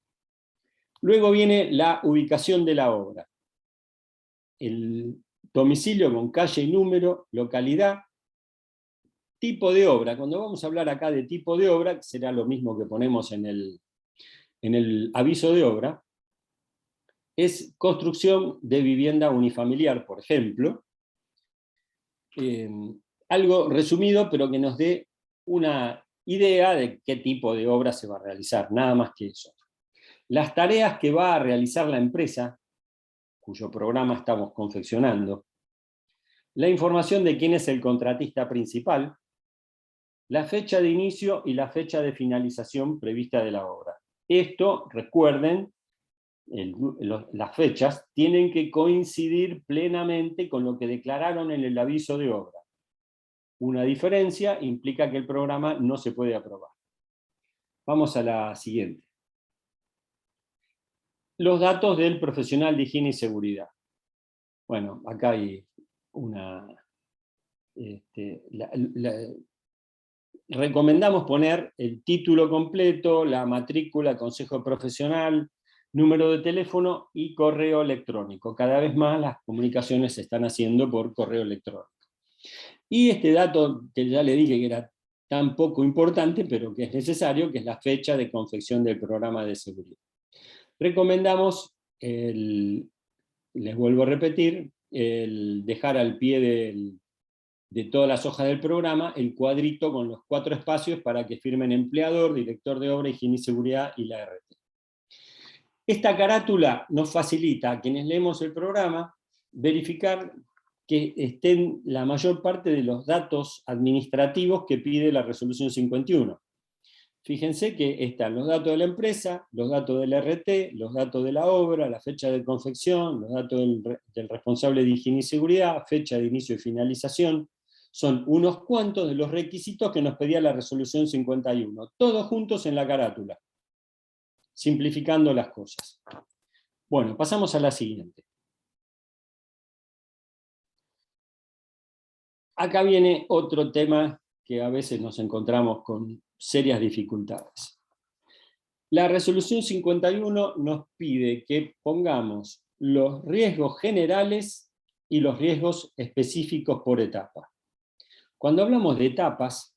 Luego viene la ubicación de la obra. El domicilio con calle y número, localidad, tipo de obra. Cuando vamos a hablar acá de tipo de obra, será lo mismo que ponemos en el aviso de obra, es construcción de vivienda unifamiliar, por ejemplo. Algo resumido, pero que nos dé una idea de qué tipo de obra se va a realizar, nada más que eso. Las tareas que va a realizar la empresa, cuyo programa estamos confeccionando, la información de quién es el contratista principal, la fecha de inicio y la fecha de finalización prevista de la obra. Esto, recuerden, las fechas tienen que coincidir plenamente con lo que declararon en el aviso de obra. Una diferencia implica que el programa no se puede aprobar. Vamos a la siguiente. Los datos del profesional de higiene y seguridad. Bueno, acá hay una... recomendamos poner el título completo, la matrícula, consejo profesional, número de teléfono y correo electrónico. Cada vez más las comunicaciones se están haciendo por correo electrónico. Y este dato que ya le dije que era tan poco importante, pero que es necesario, que es la fecha de confección del programa de seguridad. Recomendamos, les vuelvo a repetir, el dejar al pie de todas las hojas del programa el cuadrito con los 4 espacios para que firmen empleador, director de obra, higiene y seguridad y la RT. Esta carátula nos facilita a quienes leemos el programa verificar que estén la mayor parte de los datos administrativos que pide la resolución 51. Fíjense que están los datos de la empresa, los datos del RT, los datos de la obra, la fecha de confección, los datos del responsable de higiene y seguridad, fecha de inicio y finalización. Son unos cuantos de los requisitos que nos pedía la resolución 51, todos juntos en la carátula, simplificando las cosas. Bueno, pasamos a la siguiente. Acá viene otro tema que a veces nos encontramos con serias dificultades. La resolución 51 nos pide que pongamos los riesgos generales y los riesgos específicos por etapa. Cuando hablamos de etapas,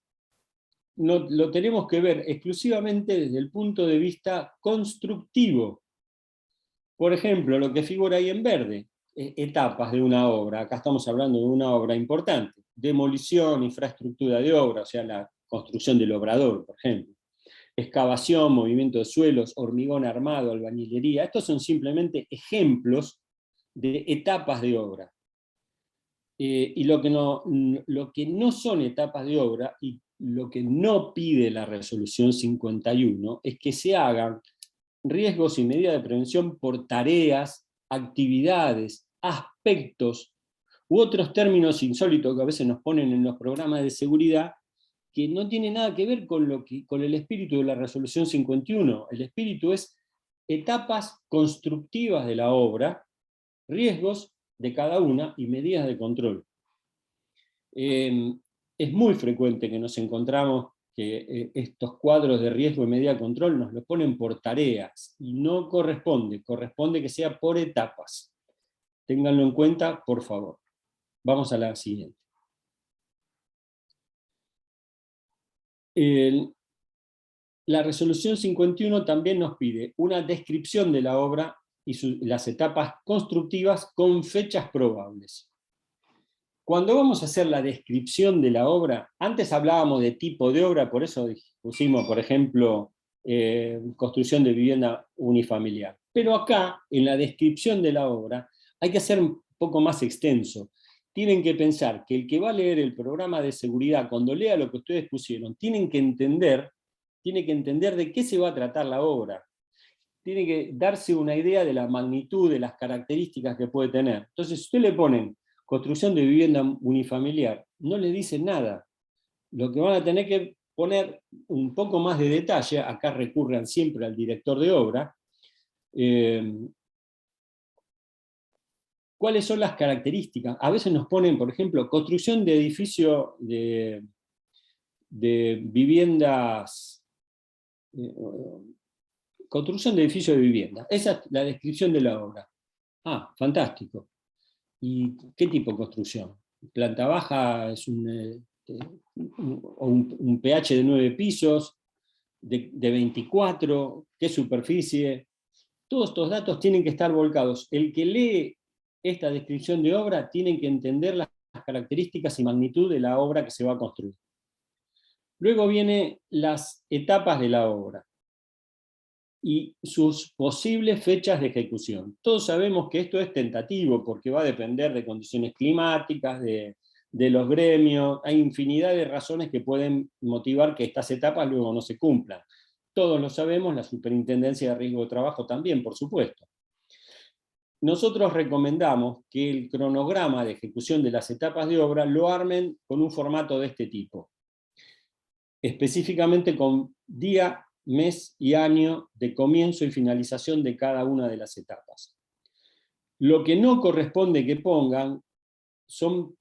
lo tenemos que ver exclusivamente desde el punto de vista constructivo. Por ejemplo, lo que figura ahí en verde, etapas de una obra. Acá estamos hablando de una obra importante. Demolición, infraestructura de obra, o sea, la construcción del obrador, por ejemplo. Excavación, movimiento de suelos, hormigón armado, albañilería. Estos son simplemente ejemplos de etapas de obra. Y lo que no son etapas de obra, y lo que no pide la resolución 51, es que se hagan riesgos y medidas de prevención por tareas actividades, aspectos, u otros términos insólitos que a veces nos ponen en los programas de seguridad, que no tiene nada que ver con el espíritu de la Resolución 51. El espíritu es etapas constructivas de la obra, riesgos de cada una y medidas de control. Es muy frecuente que nos encontramos que estos cuadros de riesgo y medida de control nos lo ponen por tareas, y no corresponde que sea por etapas. Ténganlo en cuenta, por favor. Vamos a la siguiente. La Resolución 51 también nos pide una descripción de la obra y las etapas constructivas con fechas probables. Cuando vamos a hacer la descripción de la obra, antes hablábamos de tipo de obra, por eso pusimos, por ejemplo, construcción de vivienda unifamiliar. Pero acá, en la descripción de la obra, hay que hacer un poco más extenso. Tienen que pensar que el que va a leer el programa de seguridad, cuando lea lo que ustedes pusieron, tiene que entender de qué se va a tratar la obra. Tiene que darse una idea de la magnitud, de las características que puede tener. Entonces, si ustedes le ponen construcción de vivienda unifamiliar, no le dicen nada. Lo que van a tener que poner un poco más de detalle, acá recurran siempre al director de obra, ¿cuáles son las características? A veces nos ponen, por ejemplo, construcción de edificio de viviendas, construcción de edificio de vivienda. Esa es la descripción de la obra. Ah, fantástico. ¿Y qué tipo de construcción? Planta baja es un pH de 9 pisos, de 24, ¿qué superficie? Todos estos datos tienen que estar volcados. El que lee esta descripción de obra tiene que entender las características y magnitud de la obra que se va a construir. Luego vienen las etapas de la obra y sus posibles fechas de ejecución. Todos sabemos que esto es tentativo porque va a depender de condiciones climáticas, de los gremios. Hay infinidad de razones que pueden motivar que estas etapas luego no se cumplan. Todos lo sabemos, la Superintendencia de Riesgo de Trabajo también, por supuesto. Nosotros recomendamos que el cronograma de ejecución de las etapas de obra lo armen con un formato de este tipo. Específicamente con día, mes y año de comienzo y finalización de cada una de las etapas. Lo que no corresponde que pongan son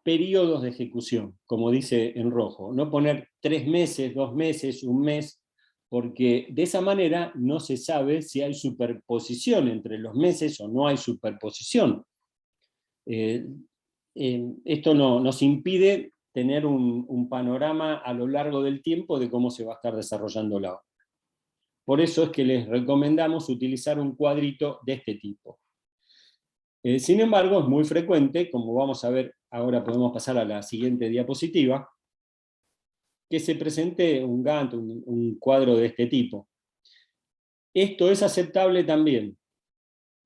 periodos de ejecución, como dice en rojo. No poner 3 meses, 2 meses, 1 mes, porque de esa manera no se sabe si hay superposición entre los meses o no hay superposición. Esto nos impide tener un panorama a lo largo del tiempo de cómo se va a estar desarrollando la obra. Por eso es que les recomendamos utilizar un cuadrito de este tipo. Sin embargo, es muy frecuente, como vamos a ver, ahora podemos pasar a la siguiente diapositiva, que se presente un Gantt, un cuadro de este tipo. Esto es aceptable también.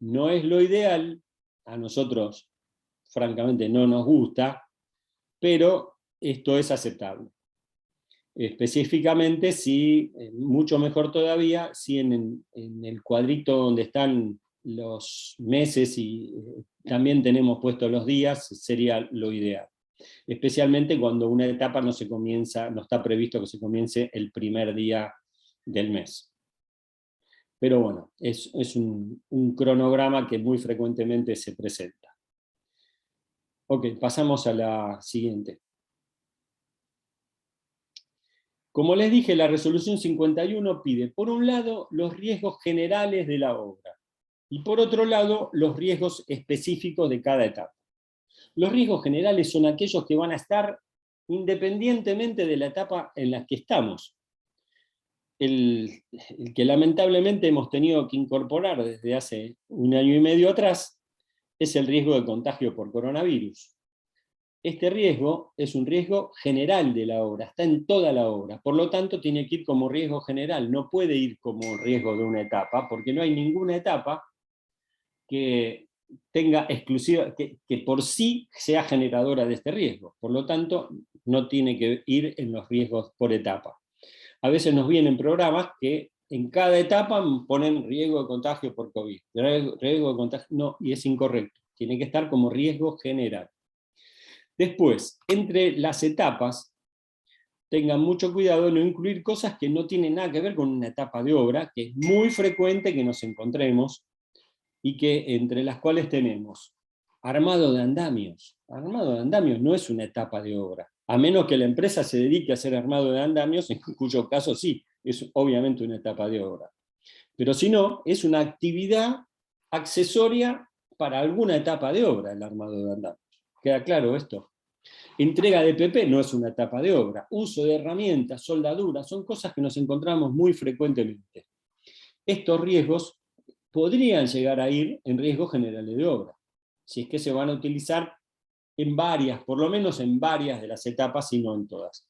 No es lo ideal, a nosotros francamente no nos gusta, pero esto es aceptable. Específicamente, si, mucho mejor todavía, si en el cuadrito donde están los meses y también tenemos puestos los días, sería lo ideal. Especialmente cuando una etapa no está previsto que se comience el primer día del mes. Pero bueno, es un cronograma que muy frecuentemente se presenta. Ok, pasamos a la siguiente. Como les dije, la Resolución 51 pide, por un lado, los riesgos generales de la obra, y por otro lado, los riesgos específicos de cada etapa. Los riesgos generales son aquellos que van a estar independientemente de la etapa en la que estamos. El que lamentablemente hemos tenido que incorporar desde hace 1 año y medio atrás es el riesgo de contagio por coronavirus. Este riesgo es un riesgo general de la obra, está en toda la obra, por lo tanto tiene que ir como riesgo general, no puede ir como riesgo de una etapa, porque no hay ninguna etapa que tenga exclusiva, que por sí sea generadora de este riesgo, por lo tanto no tiene que ir en los riesgos por etapa. A veces nos vienen programas que en cada etapa ponen riesgo de contagio por COVID. Riesgo de contagio, no, y es incorrecto. Tiene que estar como riesgo general. Después, entre las etapas, tengan mucho cuidado de no incluir cosas que no tienen nada que ver con una etapa de obra, que es muy frecuente que nos encontremos, y que entre las cuales tenemos armado de andamios. Armado de andamios no es una etapa de obra, a menos que la empresa se dedique a hacer armado de andamios, en cuyo caso sí, es obviamente una etapa de obra. Pero si no, es una actividad accesoria para alguna etapa de obra, el armado de andamios. ¿Queda claro esto? Entrega de PP no es una etapa de obra. Uso de herramientas, soldadura, son cosas que nos encontramos muy frecuentemente. Estos riesgos podrían llegar a ir en riesgos generales de obra, si es que se van a utilizar en varias, por lo menos en varias de las etapas, y no en todas.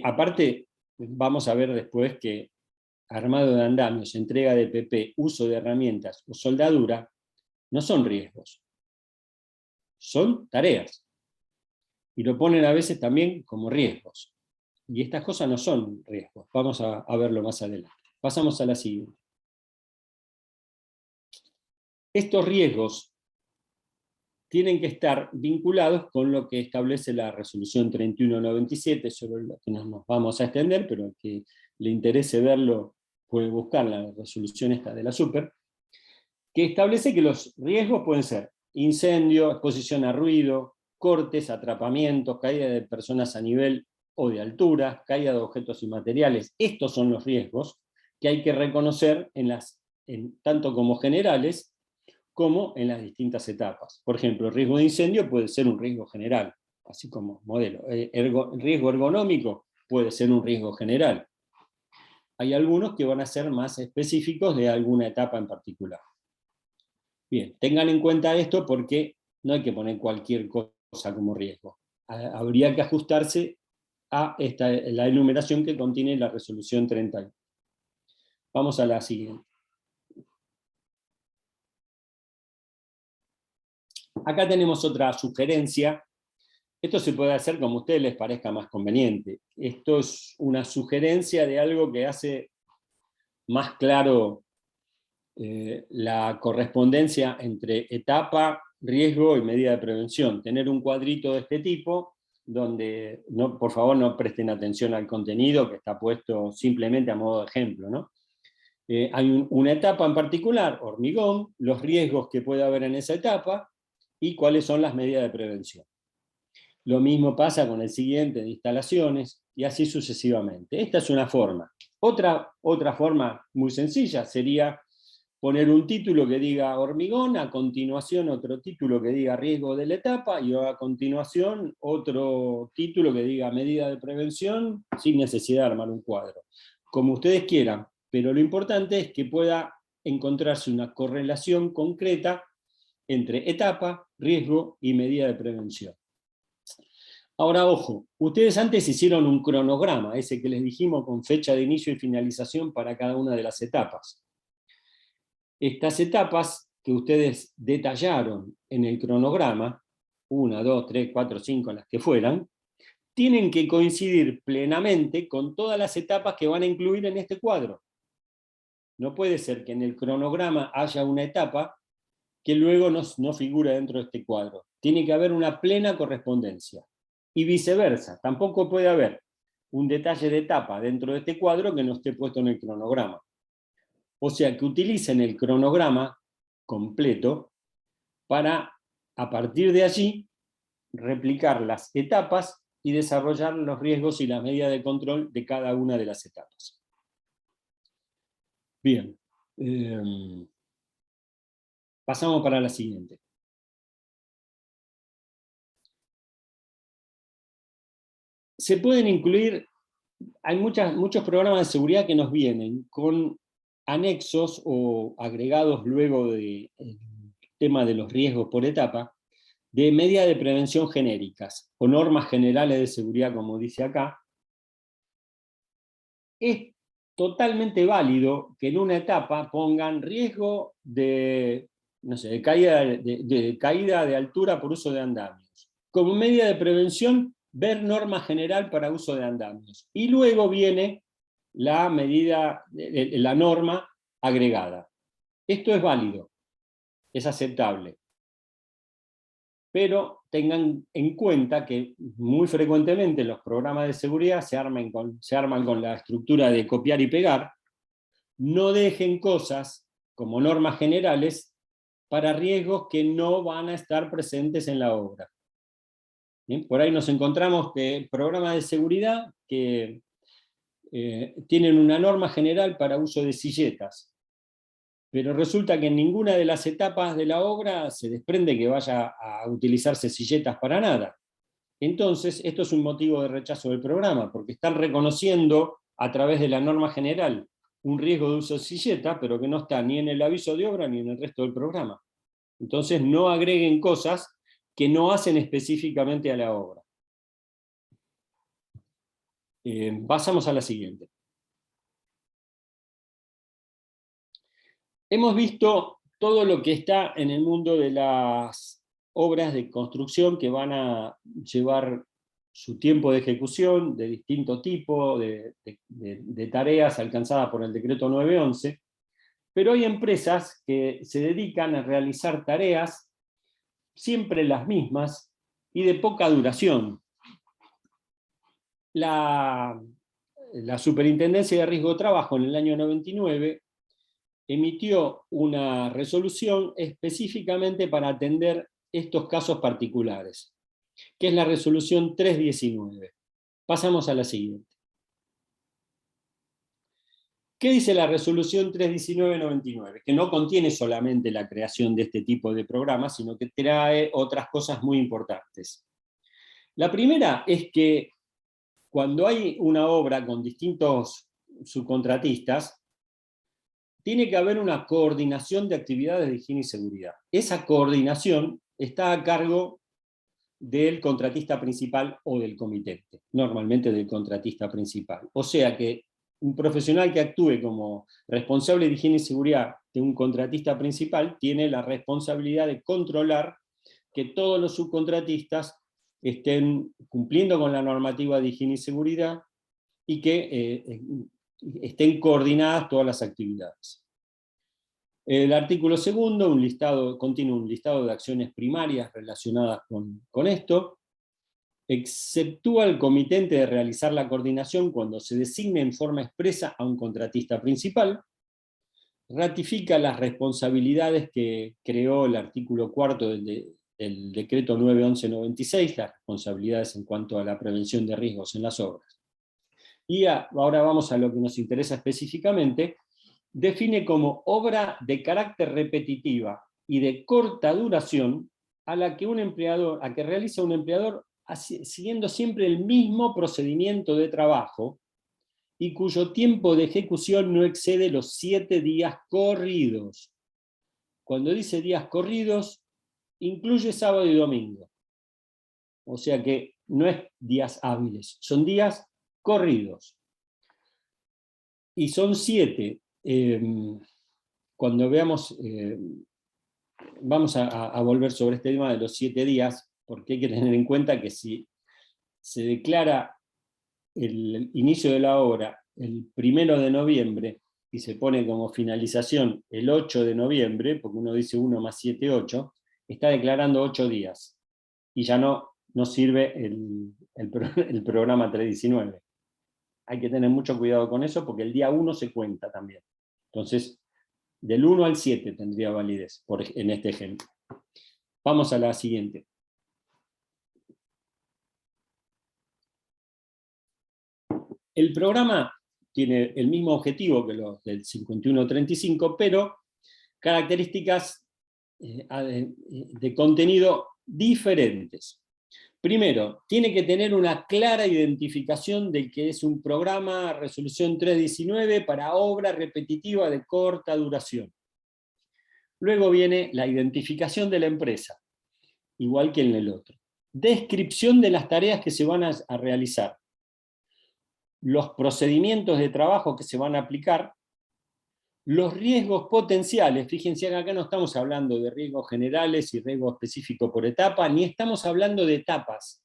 Aparte, vamos a ver después que armado de andamios, entrega de PP, uso de herramientas o soldadura, no son riesgos, son tareas. Y lo ponen a veces también como riesgos. Y estas cosas no son riesgos. Vamos a verlo más adelante. Pasamos a la siguiente. Estos riesgos tienen que estar vinculados con lo que establece la resolución 3197, sobre lo que nos vamos a extender, pero el que le interese verlo puede buscar la resolución esta de la Super, que establece que los riesgos pueden ser incendio, exposición a ruido, cortes, atrapamientos, caída de personas a nivel o de altura, caída de objetos y materiales. Estos son los riesgos que hay que reconocer tanto como generales como en las distintas etapas. Por ejemplo, el riesgo de incendio puede ser un riesgo general, así como modelo. Riesgo ergonómico puede ser un riesgo general. Hay algunos que van a ser más específicos de alguna etapa en particular. Bien, tengan en cuenta esto porque no hay que poner cualquier cosa como riesgo. Habría que ajustarse a la enumeración que contiene la resolución 31. Vamos a la siguiente. Acá tenemos otra sugerencia. Esto se puede hacer como a ustedes les parezca más conveniente. Esto es una sugerencia de algo que hace más claro la correspondencia entre etapa, riesgo y medida de prevención. Tener un cuadrito de este tipo, donde, por favor, no presten atención al contenido, que está puesto simplemente a modo de ejemplo, ¿no? Hay una etapa en particular, hormigón, los riesgos que puede haber en esa etapa, y cuáles son las medidas de prevención. Lo mismo pasa con el siguiente de instalaciones, y así sucesivamente. Esta es una forma. Otra forma muy sencilla sería poner un título que diga hormigón, a continuación otro título que diga riesgo de la etapa, y a continuación otro título que diga medida de prevención, sin necesidad de armar un cuadro. Como ustedes quieran, pero lo importante es que pueda encontrarse una correlación concreta entre etapa, riesgo y medida de prevención. Ahora, ojo, ustedes antes hicieron un cronograma, ese que les dijimos con fecha de inicio y finalización para cada una de las etapas. Estas etapas que ustedes detallaron en el cronograma, 1, 2, 3, 4, 5, las que fueran, tienen que coincidir plenamente con todas las etapas que van a incluir en este cuadro. No puede ser que en el cronograma haya una etapa que luego no figura dentro de este cuadro. Tiene que haber una plena correspondencia. Y viceversa, tampoco puede haber un detalle de etapa dentro de este cuadro que no esté puesto en el cronograma. O sea, que utilicen el cronograma completo para, a partir de allí, replicar las etapas y desarrollar los riesgos y las medidas de control de cada una de las etapas. Bien. Pasamos para la siguiente. Se pueden incluir, hay muchos programas de seguridad que nos vienen con anexos o agregados luego del tema de los riesgos por etapa, de medidas de prevención genéricas, o normas generales de seguridad, como dice acá. Es totalmente válido que en una etapa pongan riesgo de, no sé, de caída de altura por uso de andamios. Como medida de prevención, ver norma general para uso de andamios. Y luego viene la medida, la norma agregada. Esto es válido, es aceptable. Pero tengan en cuenta que muy frecuentemente los programas de seguridad se arman con la estructura de copiar y pegar. No dejen cosas como normas generales para riesgos que no van a estar presentes en la obra. ¿Bien? Por ahí nos encontramos que programas de seguridad que tienen una norma general para uso de silletas, pero resulta que en ninguna de las etapas de la obra se desprende que vaya a utilizarse silletas para nada. Entonces, esto es un motivo de rechazo del programa, porque están reconociendo a través de la norma general un riesgo de uso de silleta, pero que no está ni en el aviso de obra ni en el resto del programa. Entonces, no agreguen cosas que no hacen específicamente a la obra. Pasamos a la siguiente. Hemos visto todo lo que está en el mundo de las obras de construcción que van a llevar su tiempo de ejecución de distinto tipo, de tareas alcanzadas por el decreto 911, pero hay empresas que se dedican a realizar tareas siempre las mismas y de poca duración. La Superintendencia de Riesgo de Trabajo en el año 99 emitió una resolución específicamente para atender estos casos particulares, que es la resolución 319. Pasamos a la siguiente. ¿Qué dice la resolución 319-99? Que no contiene solamente la creación de este tipo de programas, sino que trae otras cosas muy importantes. La primera es que cuando hay una obra con distintos subcontratistas, tiene que haber una coordinación de actividades de higiene y seguridad. Esa coordinación está a cargo del contratista principal o del comitente, normalmente del contratista principal. O sea que un profesional que actúe como responsable de higiene y seguridad de un contratista principal tiene la responsabilidad de controlar que todos los subcontratistas estén cumpliendo con la normativa de higiene y seguridad y que estén coordinadas todas las actividades. El artículo segundo contiene un listado de acciones primarias relacionadas con esto. Exceptúa el comitente de realizar la coordinación cuando se designe en forma expresa a un contratista principal. Ratifica las responsabilidades que creó el artículo cuarto del decreto 911-96, las responsabilidades en cuanto a la prevención de riesgos en las obras. Y ahora vamos a lo que nos interesa específicamente. Define como obra de carácter repetitiva y de corta duración a la que realiza un empleador siguiendo siempre el mismo procedimiento de trabajo y cuyo tiempo de ejecución no excede los 7 días corridos. Cuando dice días corridos, incluye sábado y domingo. O sea que no es días hábiles, son días corridos. Y son 7. Cuando veamos, vamos a volver sobre este tema de los 7 días, porque hay que tener en cuenta que si se declara el inicio de la obra el 1 de noviembre y se pone como finalización el 8 de noviembre, porque uno dice 1 más 7, 8, está declarando 8 días, y ya no sirve el programa 319. Hay que tener mucho cuidado con eso, porque el día 1 se cuenta también. Entonces, del 1 al 7 tendría validez en este ejemplo. Vamos a la siguiente. El programa tiene el mismo objetivo que los del 5135, pero características de contenido diferentes. Primero, tiene que tener una clara identificación de que es un programa resolución 319 para obra repetitiva de corta duración. Luego viene la identificación de la empresa, igual que en el otro. Descripción de las tareas que se van a realizar. Los procedimientos de trabajo que se van a aplicar. Los riesgos potenciales, fíjense que acá no estamos hablando de riesgos generales y riesgo específico por etapa, ni estamos hablando de etapas.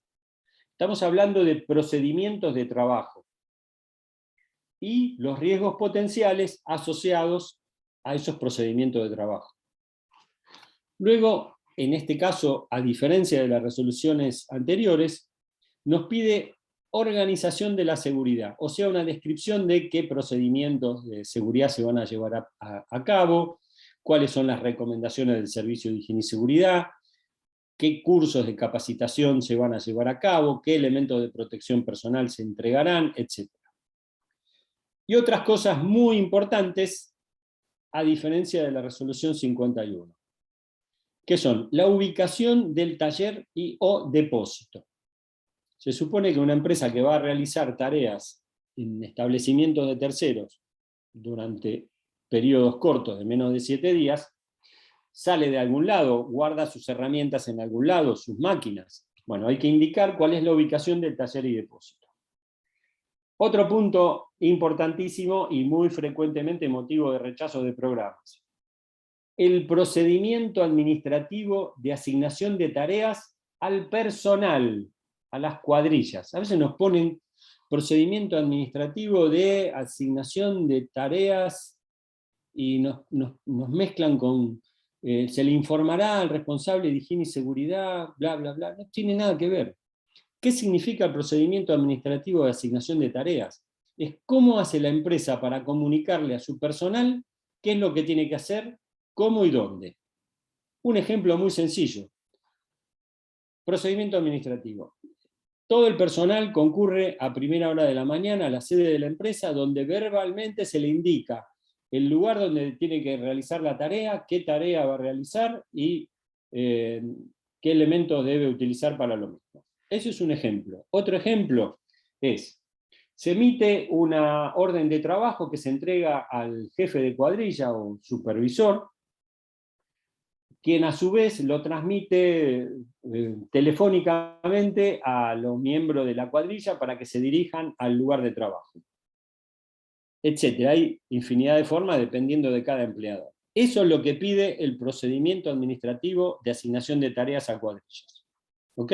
Estamos hablando de procedimientos de trabajo. y los riesgos potenciales asociados a esos procedimientos de trabajo. Luego, en este caso, a diferencia de las resoluciones anteriores, nos pide organización de la seguridad, o sea, una descripción de qué procedimientos de seguridad se van a llevar a cabo, cuáles son las recomendaciones del Servicio de Higiene y Seguridad, qué cursos de capacitación se van a llevar a cabo, qué elementos de protección personal se entregarán, etc. Y otras cosas muy importantes, a diferencia de la resolución 51, que son la ubicación del taller o depósito. Se supone que una empresa que va a realizar tareas en establecimientos de terceros durante periodos cortos de menos de 7 días, sale de algún lado, guarda sus herramientas en algún lado, sus máquinas. Bueno, hay que indicar cuál es la ubicación del taller y depósito. Otro punto importantísimo y muy frecuentemente motivo de rechazo de programas: el procedimiento administrativo de asignación de tareas al personal, a las cuadrillas. A veces nos ponen procedimiento administrativo de asignación de tareas y nos mezclan con se le informará al responsable de higiene y seguridad, bla, bla, bla. No tiene nada que ver. ¿Qué significa el procedimiento administrativo de asignación de tareas? Es cómo hace la empresa para comunicarle a su personal qué es lo que tiene que hacer, cómo y dónde. Un ejemplo muy sencillo. Procedimiento administrativo. Todo el personal concurre a primera hora de la mañana a la sede de la empresa, donde verbalmente se le indica el lugar donde tiene que realizar la tarea, qué tarea va a realizar y qué elementos debe utilizar para lo mismo. Ese es un ejemplo. Otro ejemplo es: se emite una orden de trabajo que se entrega al jefe de cuadrilla o supervisor, quien a su vez lo transmite telefónicamente a los miembros de la cuadrilla para que se dirijan al lugar de trabajo, etc. Hay infinidad de formas dependiendo de cada empleador. Eso es lo que pide el procedimiento administrativo de asignación de tareas a cuadrillas. ¿Ok?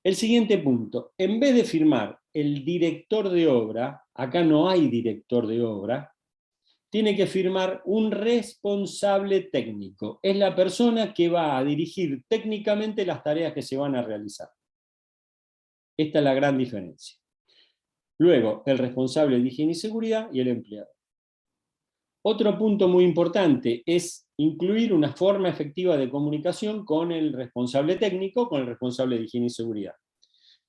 El siguiente punto: en vez de firmar el director de obra, acá no hay director de obra, tiene que firmar un responsable técnico. Es la persona que va a dirigir técnicamente las tareas que se van a realizar. Esta es la gran diferencia. Luego, el responsable de higiene y seguridad y el empleado. Otro punto muy importante es incluir una forma efectiva de comunicación con el responsable técnico, con el responsable de higiene y seguridad.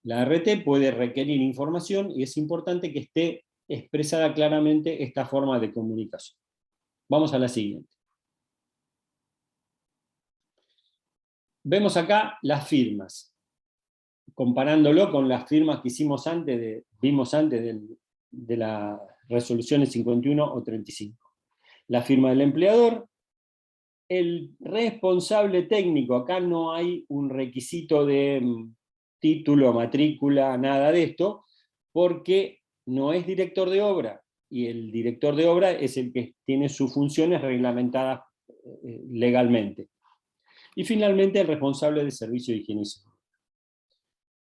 La RT puede requerir información y es importante que esté expresada claramente esta forma de comunicación. Vamos a la siguiente. Vemos acá las firmas, comparándolo con las firmas que vimos antes de las resoluciones 51 o 35. La firma del empleador, el responsable técnico. Acá no hay un requisito de título, matrícula, nada de esto, porque no es director de obra, y el director de obra es el que tiene sus funciones reglamentadas legalmente. Y finalmente el responsable de servicio de higiene y seguridad.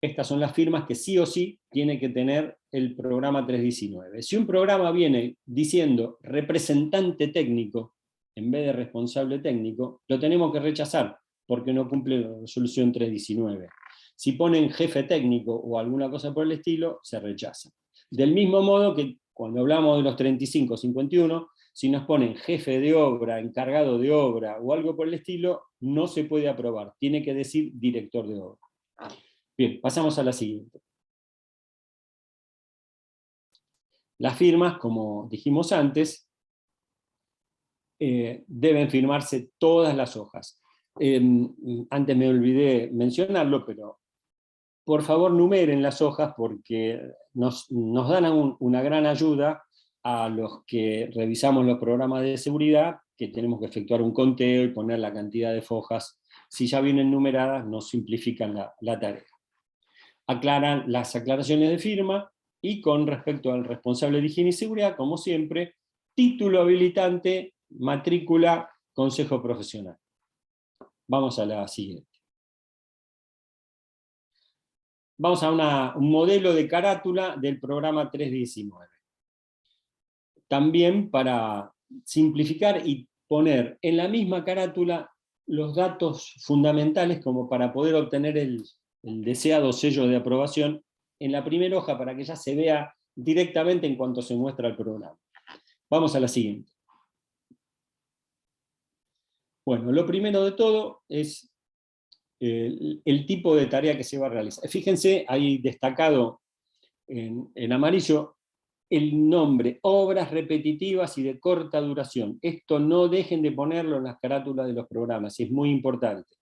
Estas son las firmas que sí o sí tiene que tener el programa 319. Si un programa viene diciendo representante técnico en vez de responsable técnico, lo tenemos que rechazar porque no cumple la resolución 319. Si ponen jefe técnico o alguna cosa por el estilo, se rechaza. Del mismo modo que cuando hablamos de los 35, 51, si nos ponen jefe de obra, encargado de obra o algo por el estilo, no se puede aprobar. Tiene que decir director de obra. Bien, pasamos a la siguiente. Las firmas, como dijimos antes, deben firmarse todas las hojas. Antes me olvidé mencionarlo, pero por favor numeren las hojas porque nos dan una gran ayuda a los que revisamos los programas de seguridad, que tenemos que efectuar un conteo y poner la cantidad de hojas. Si ya vienen numeradas, nos simplifican la tarea. Aclaran las aclaraciones de firma, y con respecto al responsable de higiene y seguridad, como siempre, título habilitante, matrícula, consejo profesional. Vamos a la siguiente. Vamos a un modelo de carátula del programa 319. también para simplificar y poner en la misma carátula los datos fundamentales como para poder obtener el deseado sello de aprobación en la primera hoja para que ya se vea directamente en cuanto se muestra el programa. Vamos a la siguiente. Bueno, lo primero de todo es el tipo de tarea que se va a realizar. Fíjense, ahí destacado en amarillo, el nombre, obras repetitivas y de corta duración. Esto no dejen de ponerlo en las carátulas de los programas, es muy importante.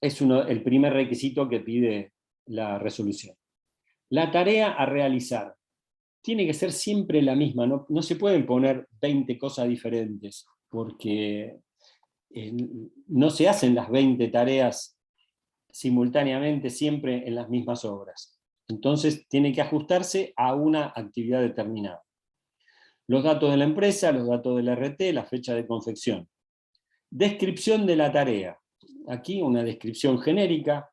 Es el primer requisito que pide la resolución. La tarea a realizar tiene que ser siempre la misma, no se pueden poner 20 cosas diferentes, porque no se hacen las 20 tareas simultáneamente siempre en las mismas obras. Entonces tiene que ajustarse a una actividad determinada. Los datos de la empresa, los datos del RT, la fecha de confección. Descripción de la tarea. Aquí una descripción genérica,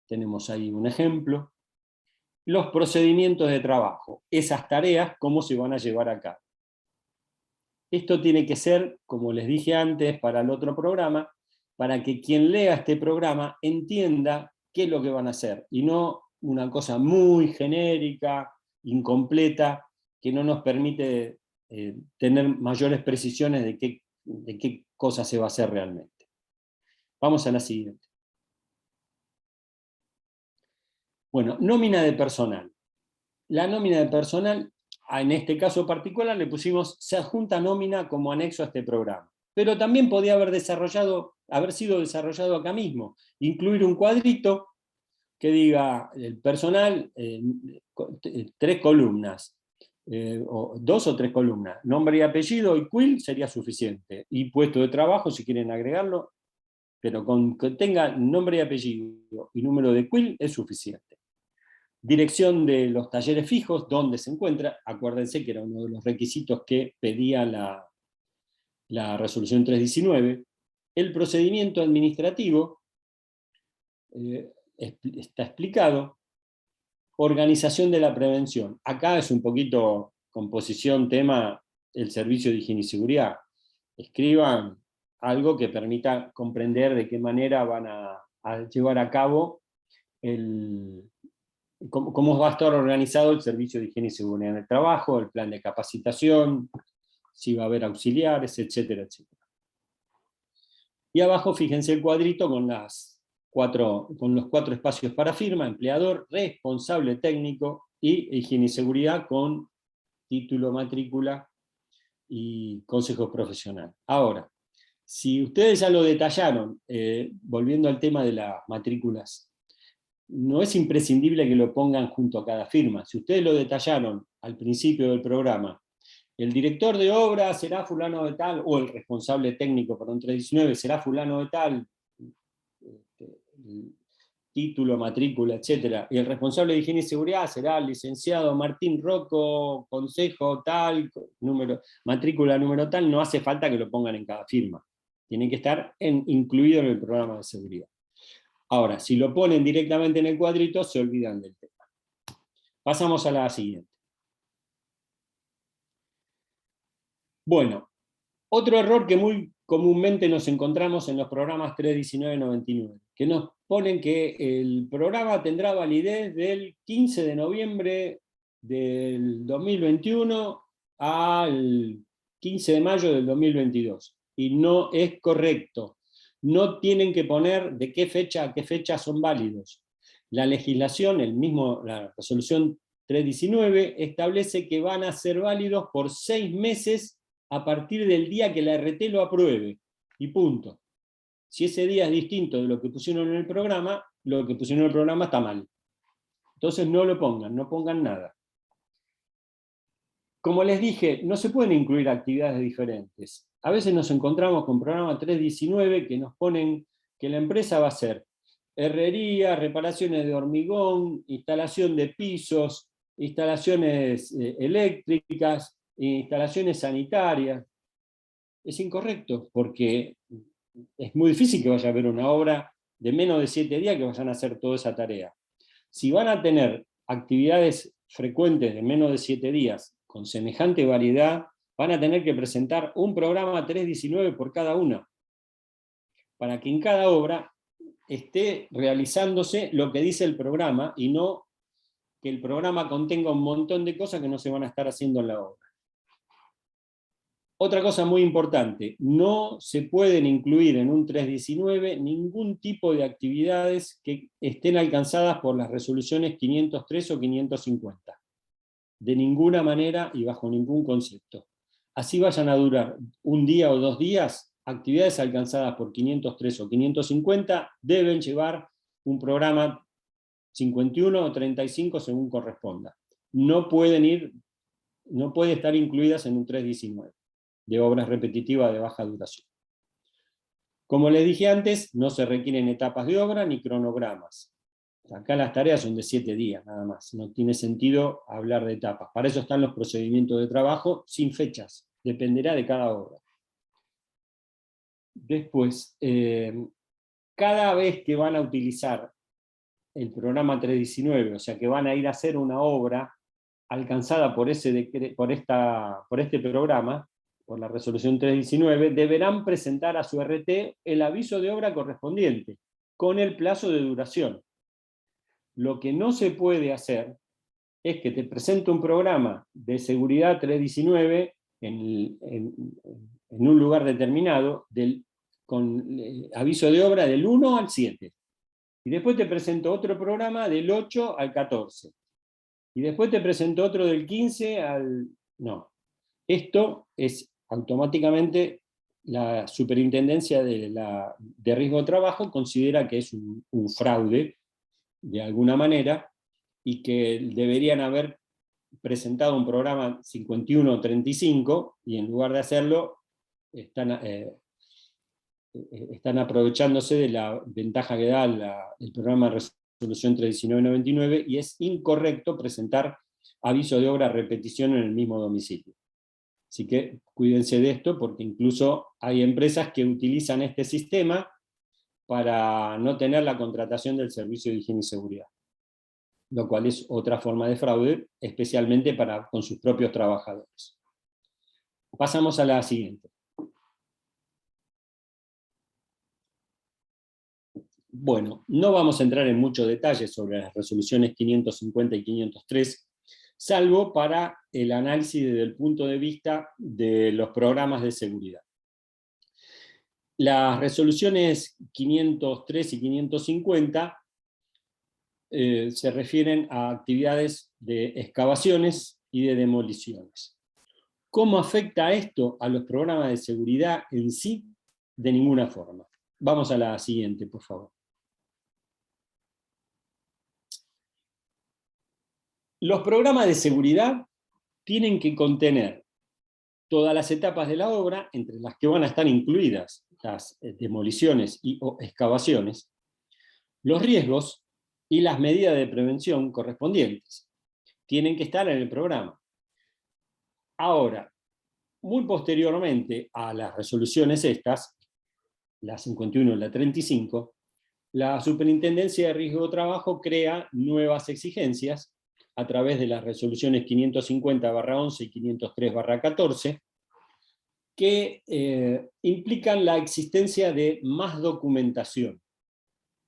tenemos ahí un ejemplo. Los procedimientos de trabajo, esas tareas, cómo se van a llevar a cabo. Esto tiene que ser, como les dije antes, para el otro programa, para que quien lea este programa entienda qué es lo que van a hacer, y no una cosa muy genérica, incompleta, que no nos permite tener mayores precisiones de qué cosa se va a hacer realmente. Vamos a la siguiente. Bueno, nómina de personal. La nómina de personal, en este caso particular, le pusimos se adjunta nómina como anexo a este programa. Pero también podía haber sido desarrollado acá mismo. Incluir un cuadrito que diga el personal, 3 columnas, o 2 o 3 columnas. Nombre y apellido y quill sería suficiente. Y puesto de trabajo, si quieren agregarlo, pero con que tenga nombre y apellido y número de quill es suficiente. Dirección de los talleres fijos, dónde se encuentra. Acuérdense que era uno de los requisitos que pedía la resolución 319. El procedimiento administrativo está explicado. Organización de la prevención. Acá es un poquito composición, tema, el servicio de higiene y seguridad. Escriban algo que permita comprender de qué manera van a llevar a cabo cómo va a estar organizado el servicio de higiene y seguridad en el trabajo, el plan de capacitación, si va a haber auxiliares, etcétera, etcétera. Y abajo fíjense el cuadrito con los 4 espacios para firma: empleador, responsable técnico y higiene y seguridad con título, matrícula y consejo profesional. Ahora, si ustedes ya lo detallaron, volviendo al tema de las matrículas, no es imprescindible que lo pongan junto a cada firma. Si ustedes lo detallaron al principio del programa, el director de obra será fulano de tal, o el responsable técnico, perdón, 319, será fulano de tal, título, matrícula, etc. Y el responsable de higiene y seguridad será el licenciado Martín Rocco, consejo tal, matrícula número tal. No hace falta que lo pongan en cada firma. Tienen que estar incluido en el programa de seguridad. Ahora, si lo ponen directamente en el cuadrito, se olvidan del tema. Pasamos a la siguiente. Bueno, otro error que muy comúnmente nos encontramos en los programas 319-99, que nos ponen que el programa tendrá validez del 15 de noviembre del 2021 al 15 de mayo del 2022. Y no es correcto. No tienen que poner de qué fecha a qué fecha son válidos. La legislación, la resolución 319, establece que van a ser válidos por 6 meses a partir del día que la RT lo apruebe, y punto. Si ese día es distinto de lo que pusieron en el programa, lo que pusieron en el programa está mal. Entonces no lo pongan, no pongan nada. Como les dije, no se pueden incluir actividades diferentes. A veces nos encontramos con programa 319 que nos ponen que la empresa va a hacer herrería, reparaciones de hormigón, instalación de pisos, instalaciones eléctricas, instalaciones sanitarias. Es incorrecto, porque es muy difícil que vaya a haber una obra de menos de 7 días que vayan a hacer toda esa tarea. Si van a tener actividades frecuentes de menos de 7 días, con semejante variedad, van a tener que presentar un programa 319 por cada una, para que en cada obra esté realizándose lo que dice el programa, y no que el programa contenga un montón de cosas que no se van a estar haciendo en la obra. Otra cosa muy importante, no se pueden incluir en un 319 ningún tipo de actividades que estén alcanzadas por las resoluciones 503 o 550. De ninguna manera y bajo ningún concepto. Así vayan a durar un día o 2 días, actividades alcanzadas por 503 o 550 deben llevar un programa 51 o 35 según corresponda. No puede estar incluidas en un 319 de obras repetitivas de baja duración. Como les dije antes, no se requieren etapas de obra ni cronogramas. Acá las tareas son de 7 días nada más, no tiene sentido hablar de etapas. Para eso están los procedimientos de trabajo sin fechas, dependerá de cada obra. Después, cada vez que van a utilizar el programa 319, o sea que van a ir a hacer una obra alcanzada por este programa, por la resolución 319, deberán presentar a su RT el aviso de obra correspondiente, con el plazo de duración. Lo que no se puede hacer es que te presente un programa de seguridad 319 en un lugar determinado, con aviso de obra del 1 al 7. Y después te presento otro programa del 8 al 14. Y después te presento otro del 15 al... No. Esto es automáticamente la Superintendencia de Riesgo de Trabajo considera que es un fraude, de alguna manera, y que deberían haber presentado un programa 51 o 35, y en lugar de hacerlo, están aprovechándose de la ventaja que da el programa de resolución 319-99, y es incorrecto presentar aviso de obra a repetición en el mismo domicilio. Así que cuídense de esto, porque incluso hay empresas que utilizan este sistema para no tener la contratación del servicio de higiene y seguridad, lo cual es otra forma de fraude, especialmente con sus propios trabajadores. Pasamos a la siguiente. Bueno, no vamos a entrar en mucho detalle sobre las resoluciones 550 y 503, salvo para el análisis desde el punto de vista de los programas de seguridad. Las resoluciones 503 y 550 se refieren a actividades de excavaciones y de demoliciones. ¿Cómo afecta esto a los programas de seguridad en sí? De ninguna forma. Vamos a la siguiente, por favor. Los programas de seguridad tienen que contener todas las etapas de la obra, entre las que van a estar incluidas las demoliciones o excavaciones, los riesgos y las medidas de prevención correspondientes. Tienen que estar en el programa. Ahora, muy posteriormente a las resoluciones estas, la 51 y la 35, la Superintendencia de Riesgo de Trabajo crea nuevas exigencias a través de las resoluciones 550/11 y 503/14, que implican la existencia de más documentación.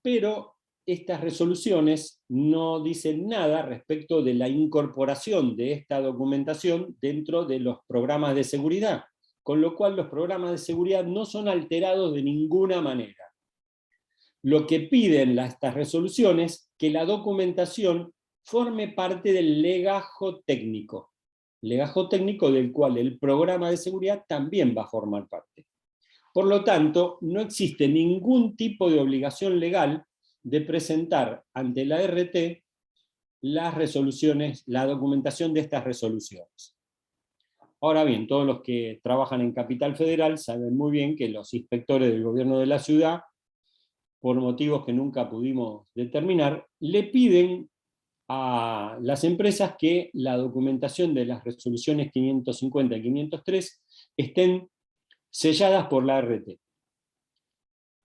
Pero estas resoluciones no dicen nada respecto de la incorporación de esta documentación dentro de los programas de seguridad, con lo cual los programas de seguridad no son alterados de ninguna manera. Lo que piden estas resoluciones, que la documentación forme parte del legajo técnico del cual el programa de seguridad también va a formar parte. Por lo tanto, no existe ningún tipo de obligación legal de presentar ante la RT las resoluciones, la documentación de estas resoluciones. Ahora bien, todos los que trabajan en Capital Federal saben muy bien que los inspectores del gobierno de la ciudad, por motivos que nunca pudimos determinar, le piden a las empresas que la documentación de las resoluciones 550 y 503 estén selladas por la RT.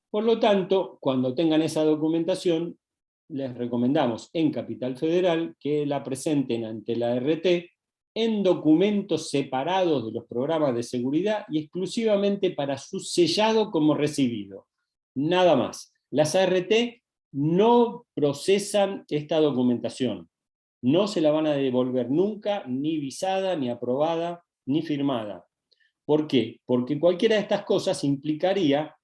Por lo tanto, cuando tengan esa documentación, les recomendamos en Capital Federal que la presenten ante la RT en documentos separados de los programas de seguridad y exclusivamente para su sellado como recibido. Nada más. Las ART no procesan esta documentación. No se la van a devolver nunca, ni visada, ni aprobada, ni firmada. ¿Por qué? Porque cualquiera de estas cosas implicaría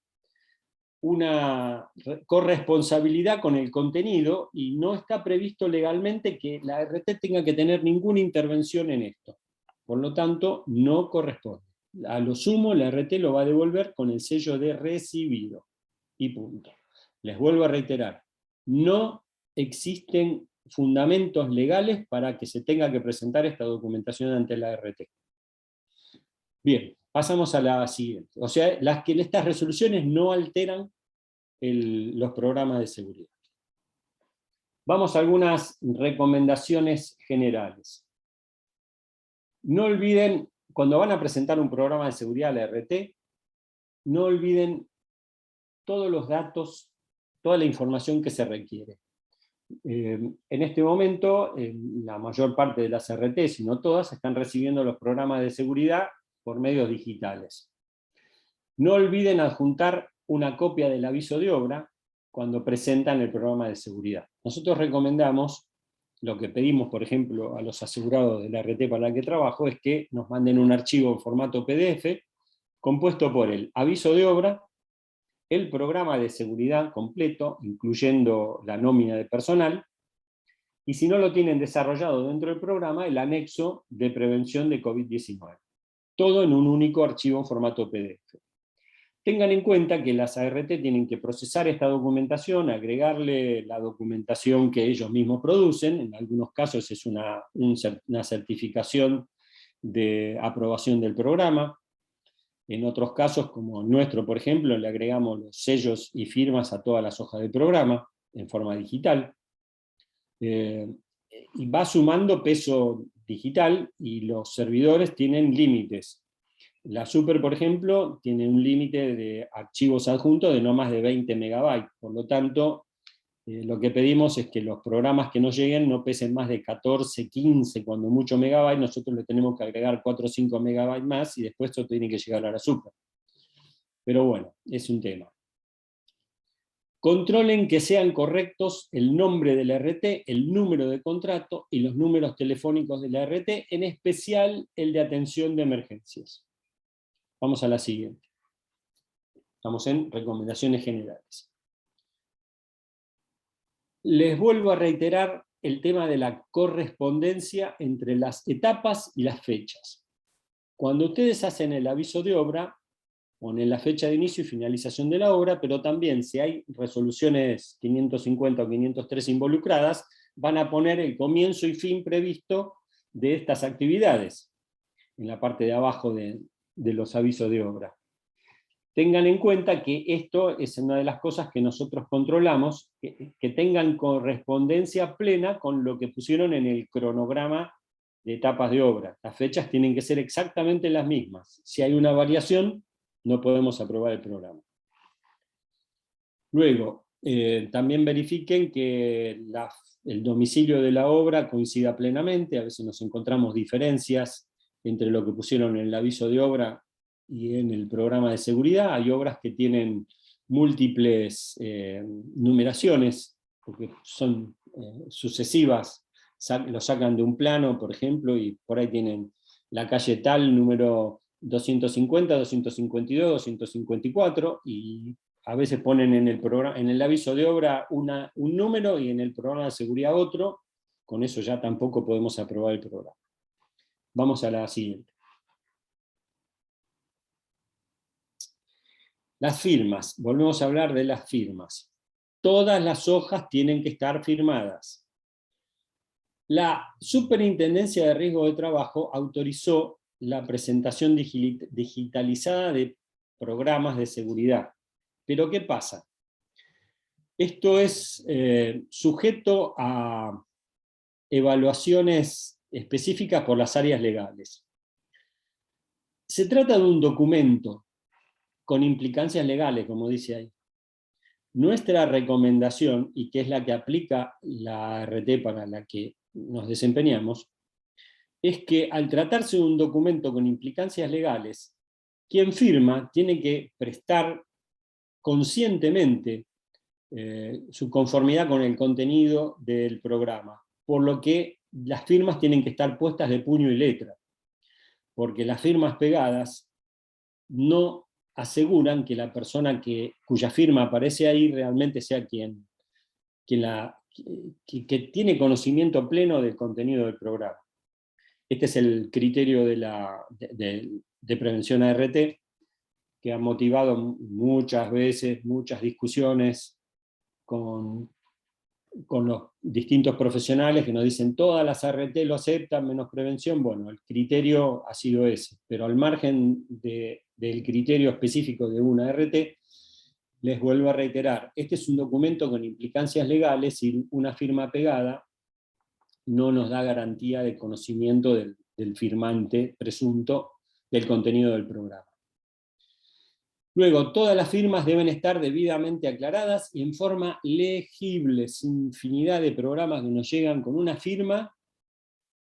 una corresponsabilidad con el contenido y no está previsto legalmente que la ART tenga que tener ninguna intervención en esto. Por lo tanto, no corresponde. A lo sumo, la ART lo va a devolver con el sello de recibido. Y punto. Les vuelvo a reiterar, no existen fundamentos legales para que se tenga que presentar esta documentación ante la ART. Bien, pasamos a la siguiente. O sea, estas resoluciones no alteran los programas de seguridad. Vamos a algunas recomendaciones generales. No olviden, cuando van a presentar un programa de seguridad a la ART, no olviden todos los datos, toda la información que se requiere. En este momento, la mayor parte de las ART, si no todas, están recibiendo los programas de seguridad por medios digitales. No olviden adjuntar una copia del aviso de obra cuando presentan el programa de seguridad. Nosotros recomendamos, lo que pedimos, por ejemplo, a los asegurados de la ART para la que trabajo, es que nos manden un archivo en formato PDF, compuesto por el aviso de obra, el programa de seguridad completo, incluyendo la nómina de personal, y si no lo tienen desarrollado dentro del programa, el anexo de prevención de COVID-19. Todo en un único archivo en formato PDF. Tengan en cuenta que las ART tienen que procesar esta documentación, agregarle la documentación que ellos mismos producen, en algunos casos es una certificación de aprobación del programa, en otros casos, como nuestro, por ejemplo, le agregamos los sellos y firmas a todas las hojas del programa, en forma digital, y va sumando peso digital, y los servidores tienen límites. La Super, por ejemplo, tiene un límite de archivos adjuntos de no más de 20 megabytes, por lo tanto, lo que pedimos es que los programas que nos lleguen no pesen más de 14, 15, cuando mucho megabytes, nosotros le tenemos que agregar 4 o 5 megabytes más, y después esto tiene que llegar a la Super. Pero bueno, es un tema. Controlen que sean correctos el nombre de la RT, el número de contrato y los números telefónicos de la RT, en especial el de atención de emergencias. Vamos a la siguiente. Estamos en recomendaciones generales. Les vuelvo a reiterar el tema de la correspondencia entre las etapas y las fechas. Cuando ustedes hacen el aviso de obra, ponen la fecha de inicio y finalización de la obra, pero también si hay resoluciones 550 o 503 involucradas, van a poner el comienzo y fin previsto de estas actividades, en la parte de abajo de los avisos de obra. Tengan en cuenta que esto es una de las cosas que nosotros controlamos, que tengan correspondencia plena con lo que pusieron en el cronograma de etapas de obra. Las fechas tienen que ser exactamente las mismas. Si hay una variación, no podemos aprobar el programa. Luego, también verifiquen que el domicilio de la obra coincida plenamente. A veces nos encontramos diferencias entre lo que pusieron en el aviso de obra y en el programa de seguridad. Hay obras que tienen múltiples numeraciones, porque son sucesivas, lo sacan de un plano, por ejemplo, y por ahí tienen la calle tal, número 250, 252, 254, y a veces ponen en el aviso de obra un número y en el programa de seguridad otro. Con eso ya tampoco podemos aprobar el programa. Vamos a la siguiente. Las firmas, volvemos a hablar de las firmas. Todas las hojas tienen que estar firmadas. La Superintendencia de Riesgo de Trabajo autorizó la presentación digitalizada de programas de seguridad. Pero ¿qué pasa? Esto es sujeto a evaluaciones específicas por las áreas legales. Se trata de un documento con implicancias legales, como dice ahí. Nuestra recomendación, y que es la que aplica la ART para la que nos desempeñamos, es que al tratarse de un documento con implicancias legales, quien firma tiene que prestar conscientemente su conformidad con el contenido del programa, por lo que las firmas tienen que estar puestas de puño y letra, porque las firmas pegadas no aseguran que la persona cuya firma aparece ahí realmente sea quien tiene conocimiento pleno del contenido del programa. Este es el criterio de prevención ART, que ha motivado muchas veces, muchas discusiones con los distintos profesionales que nos dicen todas las ART lo aceptan menos prevención. Bueno, el criterio ha sido ese, pero al margen del criterio específico de una ART, les vuelvo a reiterar, este es un documento con implicancias legales y una firma pegada no nos da garantía de conocimiento del firmante presunto del contenido del programa. Luego, todas las firmas deben estar debidamente aclaradas y en forma legible, sin infinidad de programas que nos llegan con una firma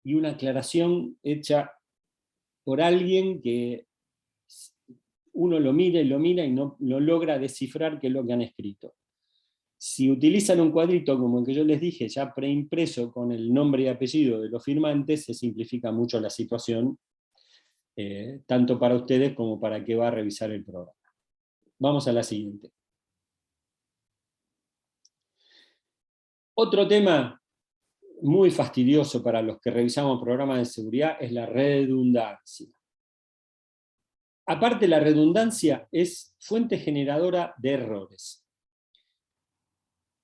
y una aclaración hecha por alguien que uno lo mira y no logra descifrar qué es lo que han escrito. Si utilizan un cuadrito como el que yo les dije, ya preimpreso con el nombre y apellido de los firmantes, se simplifica mucho la situación, tanto para ustedes como para el que va a revisar el programa. Vamos a la siguiente. Otro tema muy fastidioso para los que revisamos programas de seguridad es la redundancia. Aparte, la redundancia es fuente generadora de errores.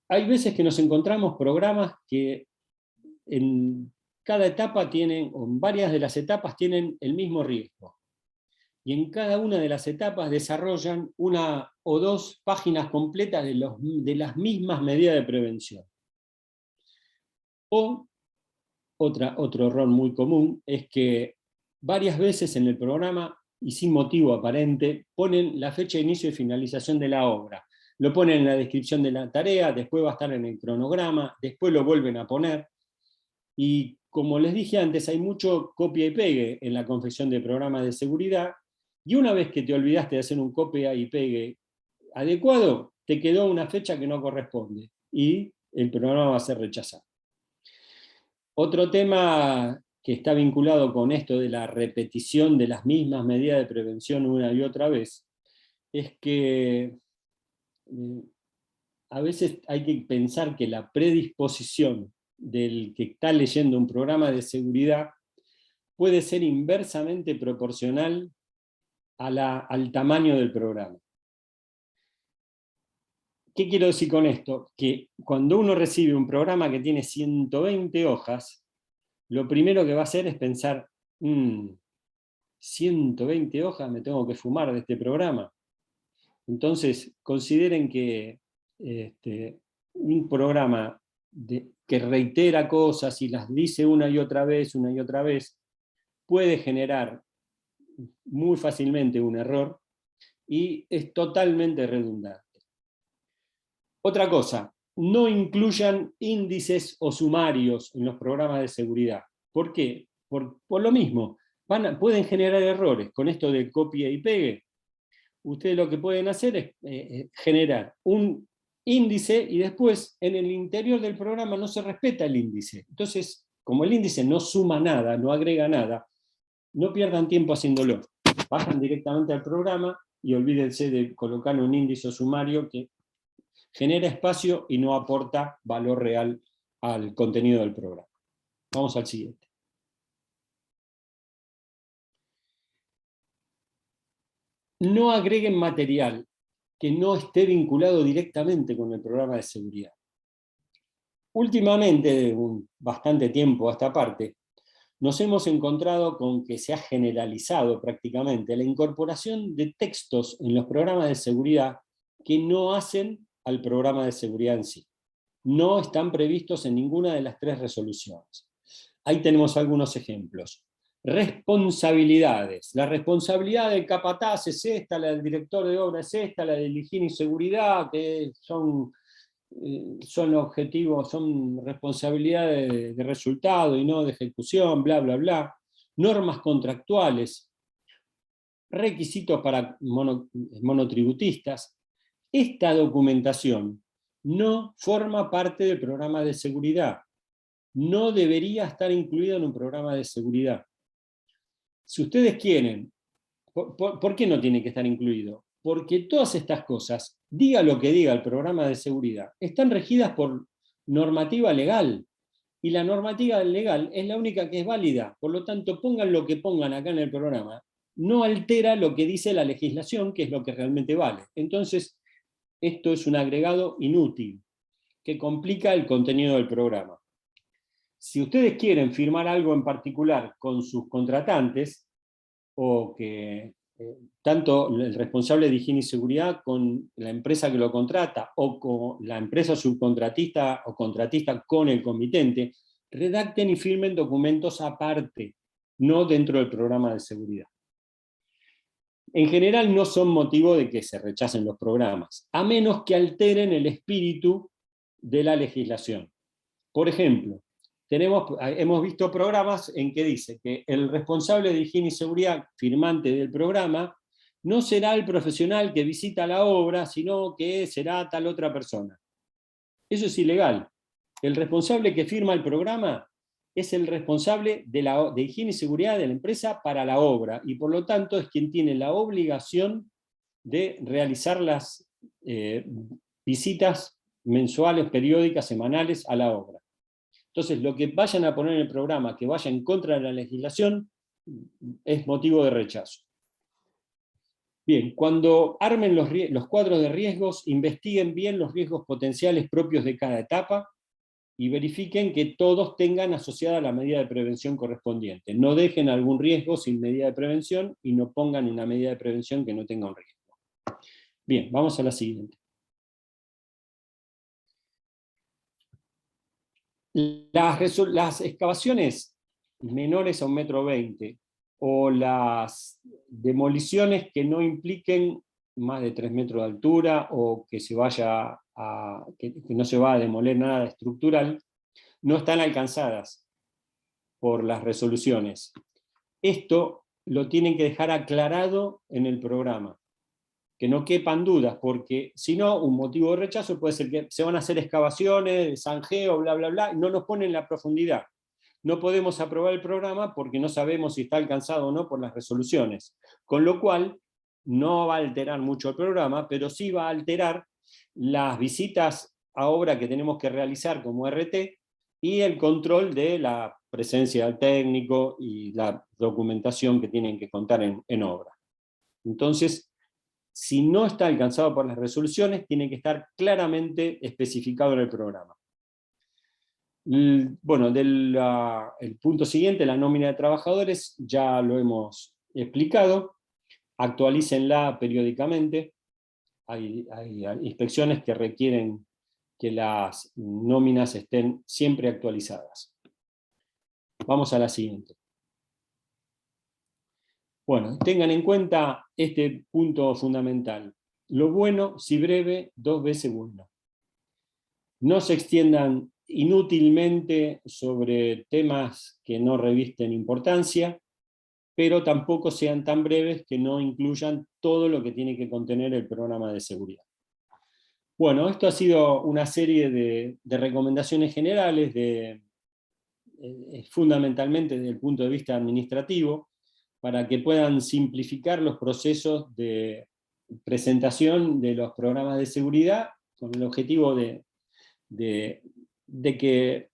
Hay veces que nos encontramos programas que en cada etapa tienen, o en varias de las etapas tienen el mismo riesgo. Y en cada una de las etapas desarrollan una o dos páginas completas de las mismas medidas de prevención. O otro error muy común es que varias veces en el programa, y sin motivo aparente, ponen la fecha de inicio y finalización de la obra. Lo ponen en la descripción de la tarea, después va a estar en el cronograma, después lo vuelven a poner. Y como les dije antes, hay mucho copia y pegue en la confección de programas de seguridad, y una vez que te olvidaste de hacer un copia y pegue adecuado, te quedó una fecha que no corresponde, y el programa va a ser rechazado. Otro tema que está vinculado con esto de la repetición de las mismas medidas de prevención una y otra vez, es que a veces hay que pensar que la predisposición del que está leyendo un programa de seguridad puede ser inversamente proporcional al tamaño del programa. ¿Qué quiero decir con esto? Que cuando uno recibe un programa que tiene 120 hojas, lo primero que va a hacer es pensar, 120 hojas me tengo que fumar de este programa. Entonces, consideren que un programa que reitera cosas y las dice una y otra vez, puede generar muy fácilmente un error y es totalmente redundante. Otra cosa, no incluyan índices o sumarios en los programas de seguridad. ¿Por qué? Por lo mismo, pueden generar errores. Con esto de copia y pegue, ustedes lo que pueden hacer es generar un índice y después en el interior del programa no se respeta el índice. Entonces, como el índice no suma nada, no agrega nada, no pierdan tiempo haciéndolo. Bajan directamente al programa y olvídense de colocar un índice o sumario que genera espacio y no aporta valor real al contenido del programa. Vamos al siguiente. No agreguen material que no esté vinculado directamente con el programa de seguridad. Últimamente, de bastante tiempo a esta parte, nos hemos encontrado con que se ha generalizado prácticamente la incorporación de textos en los programas de seguridad que no hacen al programa de seguridad en sí. No están previstos en ninguna de las 3 resoluciones. Ahí tenemos algunos ejemplos. Responsabilidades. La responsabilidad del capataz es esta, la del director de obra es esta, la de higiene y seguridad, que son objetivos, son responsabilidades de resultado y no de ejecución, bla, bla, bla. normas contractuales, requisitos para monotributistas. Esta documentación no forma parte del programa de seguridad. No debería estar incluida en un programa de seguridad. Si ustedes quieren, ¿por qué no tiene que estar incluido? Porque todas estas cosas, diga lo que diga el programa de seguridad, están regidas por normativa legal. Y la normativa legal es la única que es válida. Por lo tanto, pongan lo que pongan acá en el programa, no altera lo que dice la legislación, que es lo que realmente vale. Entonces, esto es un agregado inútil, que complica el contenido del programa. Si ustedes quieren firmar algo en particular con sus contratantes, o que tanto el responsable de higiene y seguridad con la empresa que lo contrata, o con la empresa subcontratista o contratista con el comitente, redacten y firmen documentos aparte, no dentro del programa de seguridad. En general no son motivo de que se rechacen los programas, a menos que alteren el espíritu de la legislación. Por ejemplo, hemos visto programas en que dice que el responsable de higiene y seguridad firmante del programa no será el profesional que visita la obra, sino que será tal otra persona. Eso es ilegal. El responsable que firma el programa es el responsable de higiene y seguridad de la empresa para la obra, y por lo tanto es quien tiene la obligación de realizar las visitas mensuales, periódicas, semanales a la obra. Entonces, lo que vayan a poner en el programa que vaya en contra de la legislación es motivo de rechazo. Bien, cuando armen los cuadros de riesgos, investiguen bien los riesgos potenciales propios de cada etapa y verifiquen que todos tengan asociada la medida de prevención correspondiente. No dejen algún riesgo sin medida de prevención y no pongan una medida de prevención que no tenga un riesgo. Bien, vamos a la siguiente. Las excavaciones menores a 1,20 m o las demoliciones que no impliquen más de 3 metros de altura o que no se va a demoler nada estructural, no están alcanzadas por las resoluciones. Esto lo tienen que dejar aclarado en el programa, que no quepan dudas, porque si no, un motivo de rechazo puede ser que se van a hacer excavaciones, zanjeo, bla, bla, bla, y no nos ponen la profundidad. No podemos aprobar el programa porque no sabemos si está alcanzado o no por las resoluciones. Con lo cual, no va a alterar mucho el programa, pero sí va a alterar las visitas a obra que tenemos que realizar como RT y el control de la presencia del técnico y la documentación que tienen que contar en obra. Entonces, si no está alcanzado por las resoluciones, tiene que estar claramente especificado en el programa. Bueno, el punto siguiente, la nómina de trabajadores, ya lo hemos explicado. Actualícenla periódicamente. Hay inspecciones que requieren que las nóminas estén siempre actualizadas. Vamos a la siguiente. Bueno, tengan en cuenta este punto fundamental. Lo bueno, si breve, 2 veces bueno. No se extiendan inútilmente sobre temas que no revisten importancia, pero tampoco sean tan breves que no incluyan todo lo que tiene que contener el programa de seguridad. Bueno, esto ha sido una serie de recomendaciones generales, fundamentalmente desde el punto de vista administrativo, para que puedan simplificar los procesos de presentación de los programas de seguridad, con el objetivo de que,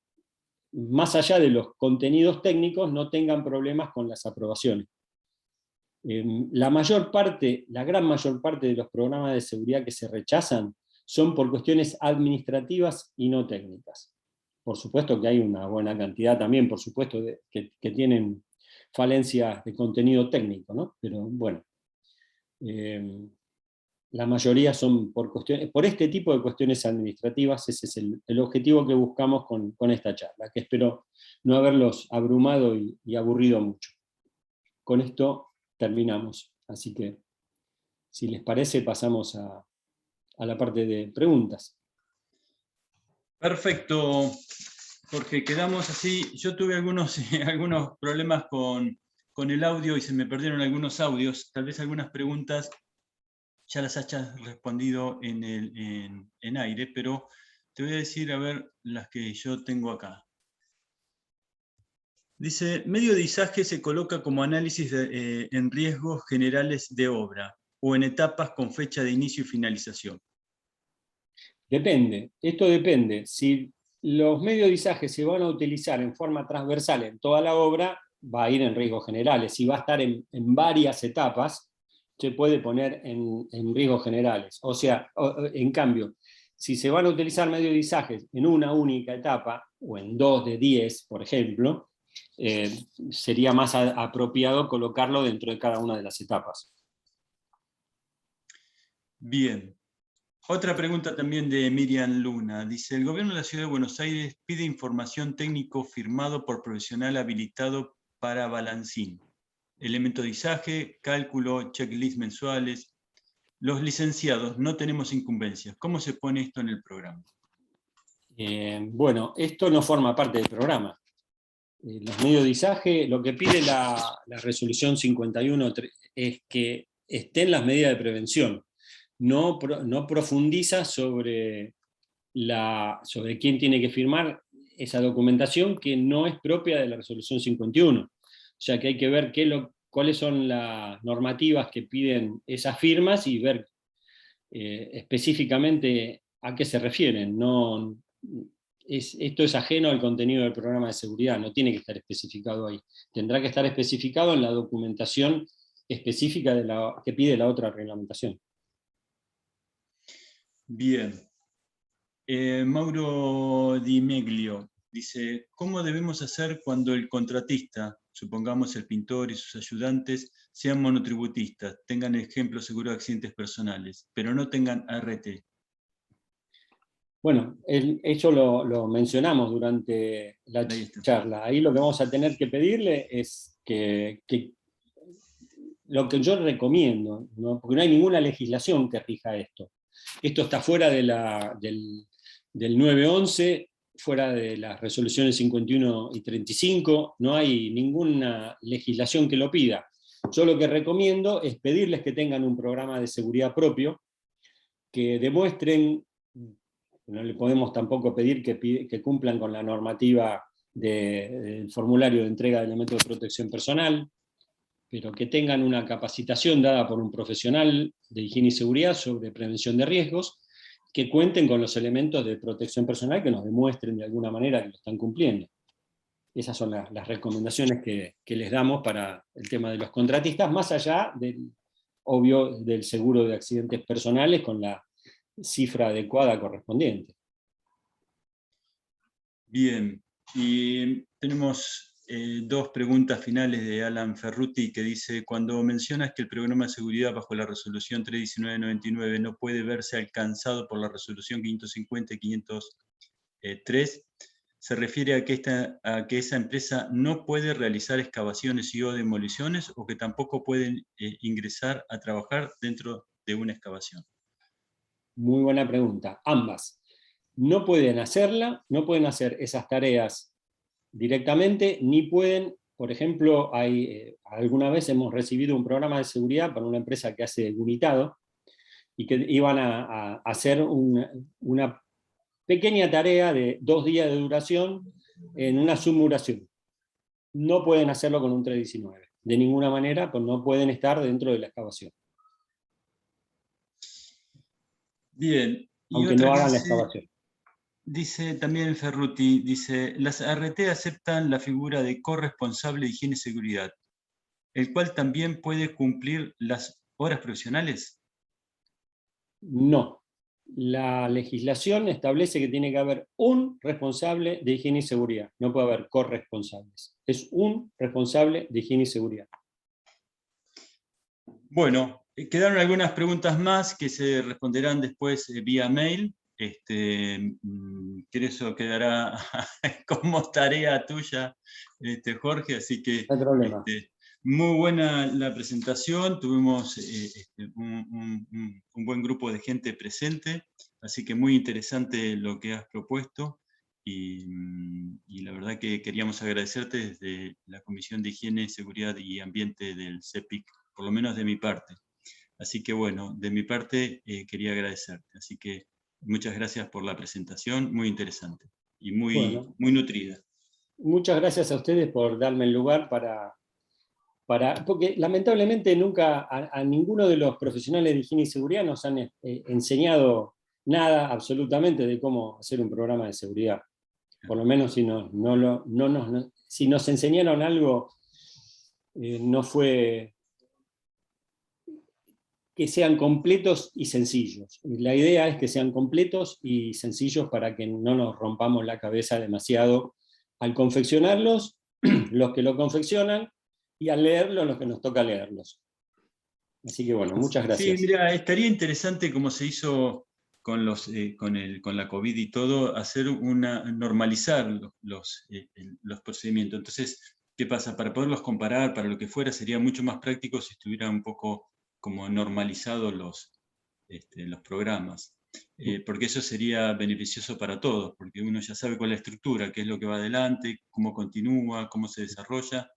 más allá de los contenidos técnicos, no tengan problemas con las aprobaciones. La gran mayor parte de los programas de seguridad que se rechazan son por cuestiones administrativas y no técnicas. Por supuesto que hay una buena cantidad también, por supuesto, que tienen falencias de contenido técnico, ¿no? Pero bueno, la mayoría son por este tipo de cuestiones administrativas. Ese es el objetivo que buscamos con esta charla, que espero no haberlos abrumado y aburrido mucho. Con esto terminamos, así que si les parece pasamos a la parte de preguntas. Perfecto, Jorge, quedamos así. Yo tuve algunos problemas con con el audio y se me perdieron algunos audios, tal vez algunas preguntas ya las hayas respondido en aire, pero te voy a decir a ver las que yo tengo acá. Dice, medio de izaje se coloca como análisis en riesgos generales de obra o en etapas con fecha de inicio y finalización. Depende, esto depende. Si los medios de izaje se van a utilizar en forma transversal en toda la obra, va a ir en riesgos generales. Si va a estar en varias etapas, se puede poner en riesgos generales. O sea, en cambio, si se van a utilizar medios de izaje en una única etapa, o en 2 de 10, por ejemplo, sería más apropiado colocarlo dentro de cada una de las etapas. Bien. Otra pregunta también de Miriam Luna. Dice, el gobierno de la Ciudad de Buenos Aires pide información técnico firmado por profesional habilitado para balancín. Elemento de izaje, cálculo, checklist mensuales. Los licenciados no tenemos incumbencias. ¿Cómo se pone esto en el programa? Bueno, esto no forma parte del programa. Los medios de izaje, lo que pide la resolución 51 es que estén las medidas de prevención. No profundiza sobre quién tiene que firmar esa documentación que no es propia de la resolución 51. O sea que hay que ver cuáles son las normativas que piden esas firmas y ver específicamente a qué se refieren. Esto es ajeno al contenido del programa de seguridad, no tiene que estar especificado ahí. Tendrá que estar especificado en la documentación específica que pide la otra reglamentación. Bien. Mauro Di Meglio dice, ¿cómo debemos hacer cuando el contratista, supongamos el pintor y sus ayudantes, sean monotributistas, tengan ejemplo seguro de accidentes personales, pero no tengan ART? Bueno, eso lo mencionamos durante la charla. Ahí lo que vamos a tener que pedirle es que lo que yo recomiendo, ¿no? Porque no hay ninguna legislación que rija esto. Esto está fuera del 911, fuera de las resoluciones 51 y 35, no hay ninguna legislación que lo pida. Yo lo que recomiendo es pedirles que tengan un programa de seguridad propio, que demuestren, no le podemos tampoco pedir que cumplan con la normativa del formulario de entrega de elementos de protección personal, pero que tengan una capacitación dada por un profesional de higiene y seguridad sobre prevención de riesgos, que cuenten con los elementos de protección personal que nos demuestren de alguna manera que lo están cumpliendo. Esas son las recomendaciones que les damos para el tema de los contratistas, más allá del seguro de accidentes personales con la cifra adecuada correspondiente. Bien, y tenemos dos preguntas finales de Alan Ferruti que dice, cuando mencionas que el programa de seguridad bajo la resolución 319-99 no puede verse alcanzado por la resolución 550 y 503, ¿se refiere a que esa empresa no puede realizar excavaciones y o demoliciones o que tampoco pueden ingresar a trabajar dentro de una excavación? Muy buena pregunta, ambas. No pueden hacerla, no pueden hacer esas tareas directamente, ni pueden, por ejemplo, alguna vez hemos recibido un programa de seguridad para una empresa que hace unitado, y que iban a hacer una pequeña tarea de 2 días de duración en una submuración. No pueden hacerlo con un 319, de ninguna manera, pues no pueden estar dentro de la excavación. Bien. Y aunque otra no que hagan la excavación. dice también Ferruti, dice, las ART aceptan la figura de corresponsable de higiene y seguridad, el cual también puede cumplir las horas profesionales. No. La legislación establece que tiene que haber un responsable de higiene y seguridad. No puede haber corresponsables. Es un responsable de higiene y seguridad. Bueno, quedaron algunas preguntas más que se responderán después vía mail. Que eso quedará como tarea tuya, Jorge, así que No hay problema. muy buena la presentación, tuvimos un buen grupo de gente presente, así que muy interesante lo que has propuesto y la verdad verdad que queríamos agradecerte desde la Comisión de Higiene, Seguridad y Ambiente del CEPIC, por lo menos de mi parte. Así que bueno, de mi parte quería agradecerte. Así que muchas gracias por la presentación, muy interesante y muy nutrida. Muchas gracias a ustedes por darme el lugar porque lamentablemente nunca a ninguno de los profesionales de higiene y seguridad nos han enseñado nada absolutamente de cómo hacer un programa de seguridad. Por lo menos si nos enseñaron algo, no fue que sean completos y sencillos. La idea es que sean completos y sencillos para que no nos rompamos la cabeza demasiado al confeccionarlos, los que lo confeccionan, y al leerlos, los que nos toca leerlos. Así que bueno, muchas gracias. Sí, mira, estaría interesante como se hizo con la COVID y todo, normalizar los procedimientos. Entonces, ¿qué pasa? Para poderlos comparar, para lo que fuera, sería mucho más práctico si estuviera un poco como normalizados los programas. Porque eso sería beneficioso para todos, porque uno ya sabe cuál es la estructura, qué es lo que va adelante, cómo continúa, cómo se desarrolla.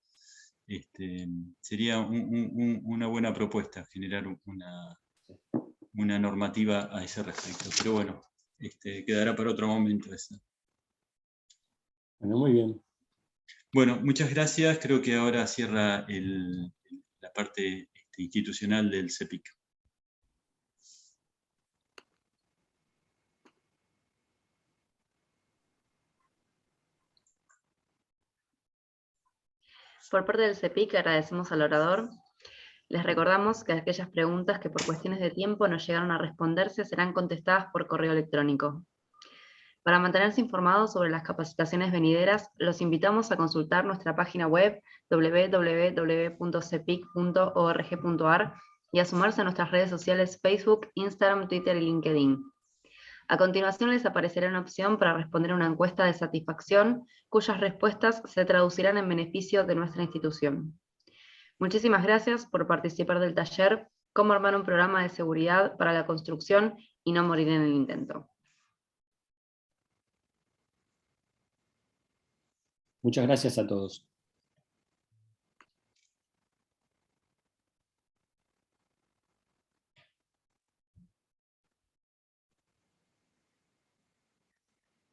Sería una buena propuesta generar una normativa a ese respecto. Pero bueno, quedará para otro momento eso. Bueno, muy bien. Bueno, muchas gracias. Creo que ahora cierra la parte institucional del CEPIC. Por parte del CEPIC agradecemos al orador. Les recordamos que aquellas preguntas que por cuestiones de tiempo no llegaron a responderse serán contestadas por correo electrónico. Para mantenerse informados sobre las capacitaciones venideras, los invitamos a consultar nuestra página web www.cepic.org.ar y a sumarse a nuestras redes sociales Facebook, Instagram, Twitter y LinkedIn. A continuación les aparecerá una opción para responder a una encuesta de satisfacción, cuyas respuestas se traducirán en beneficio de nuestra institución. Muchísimas gracias por participar del taller Cómo armar un programa de seguridad para la construcción y no morir en el intento. Muchas gracias a todos.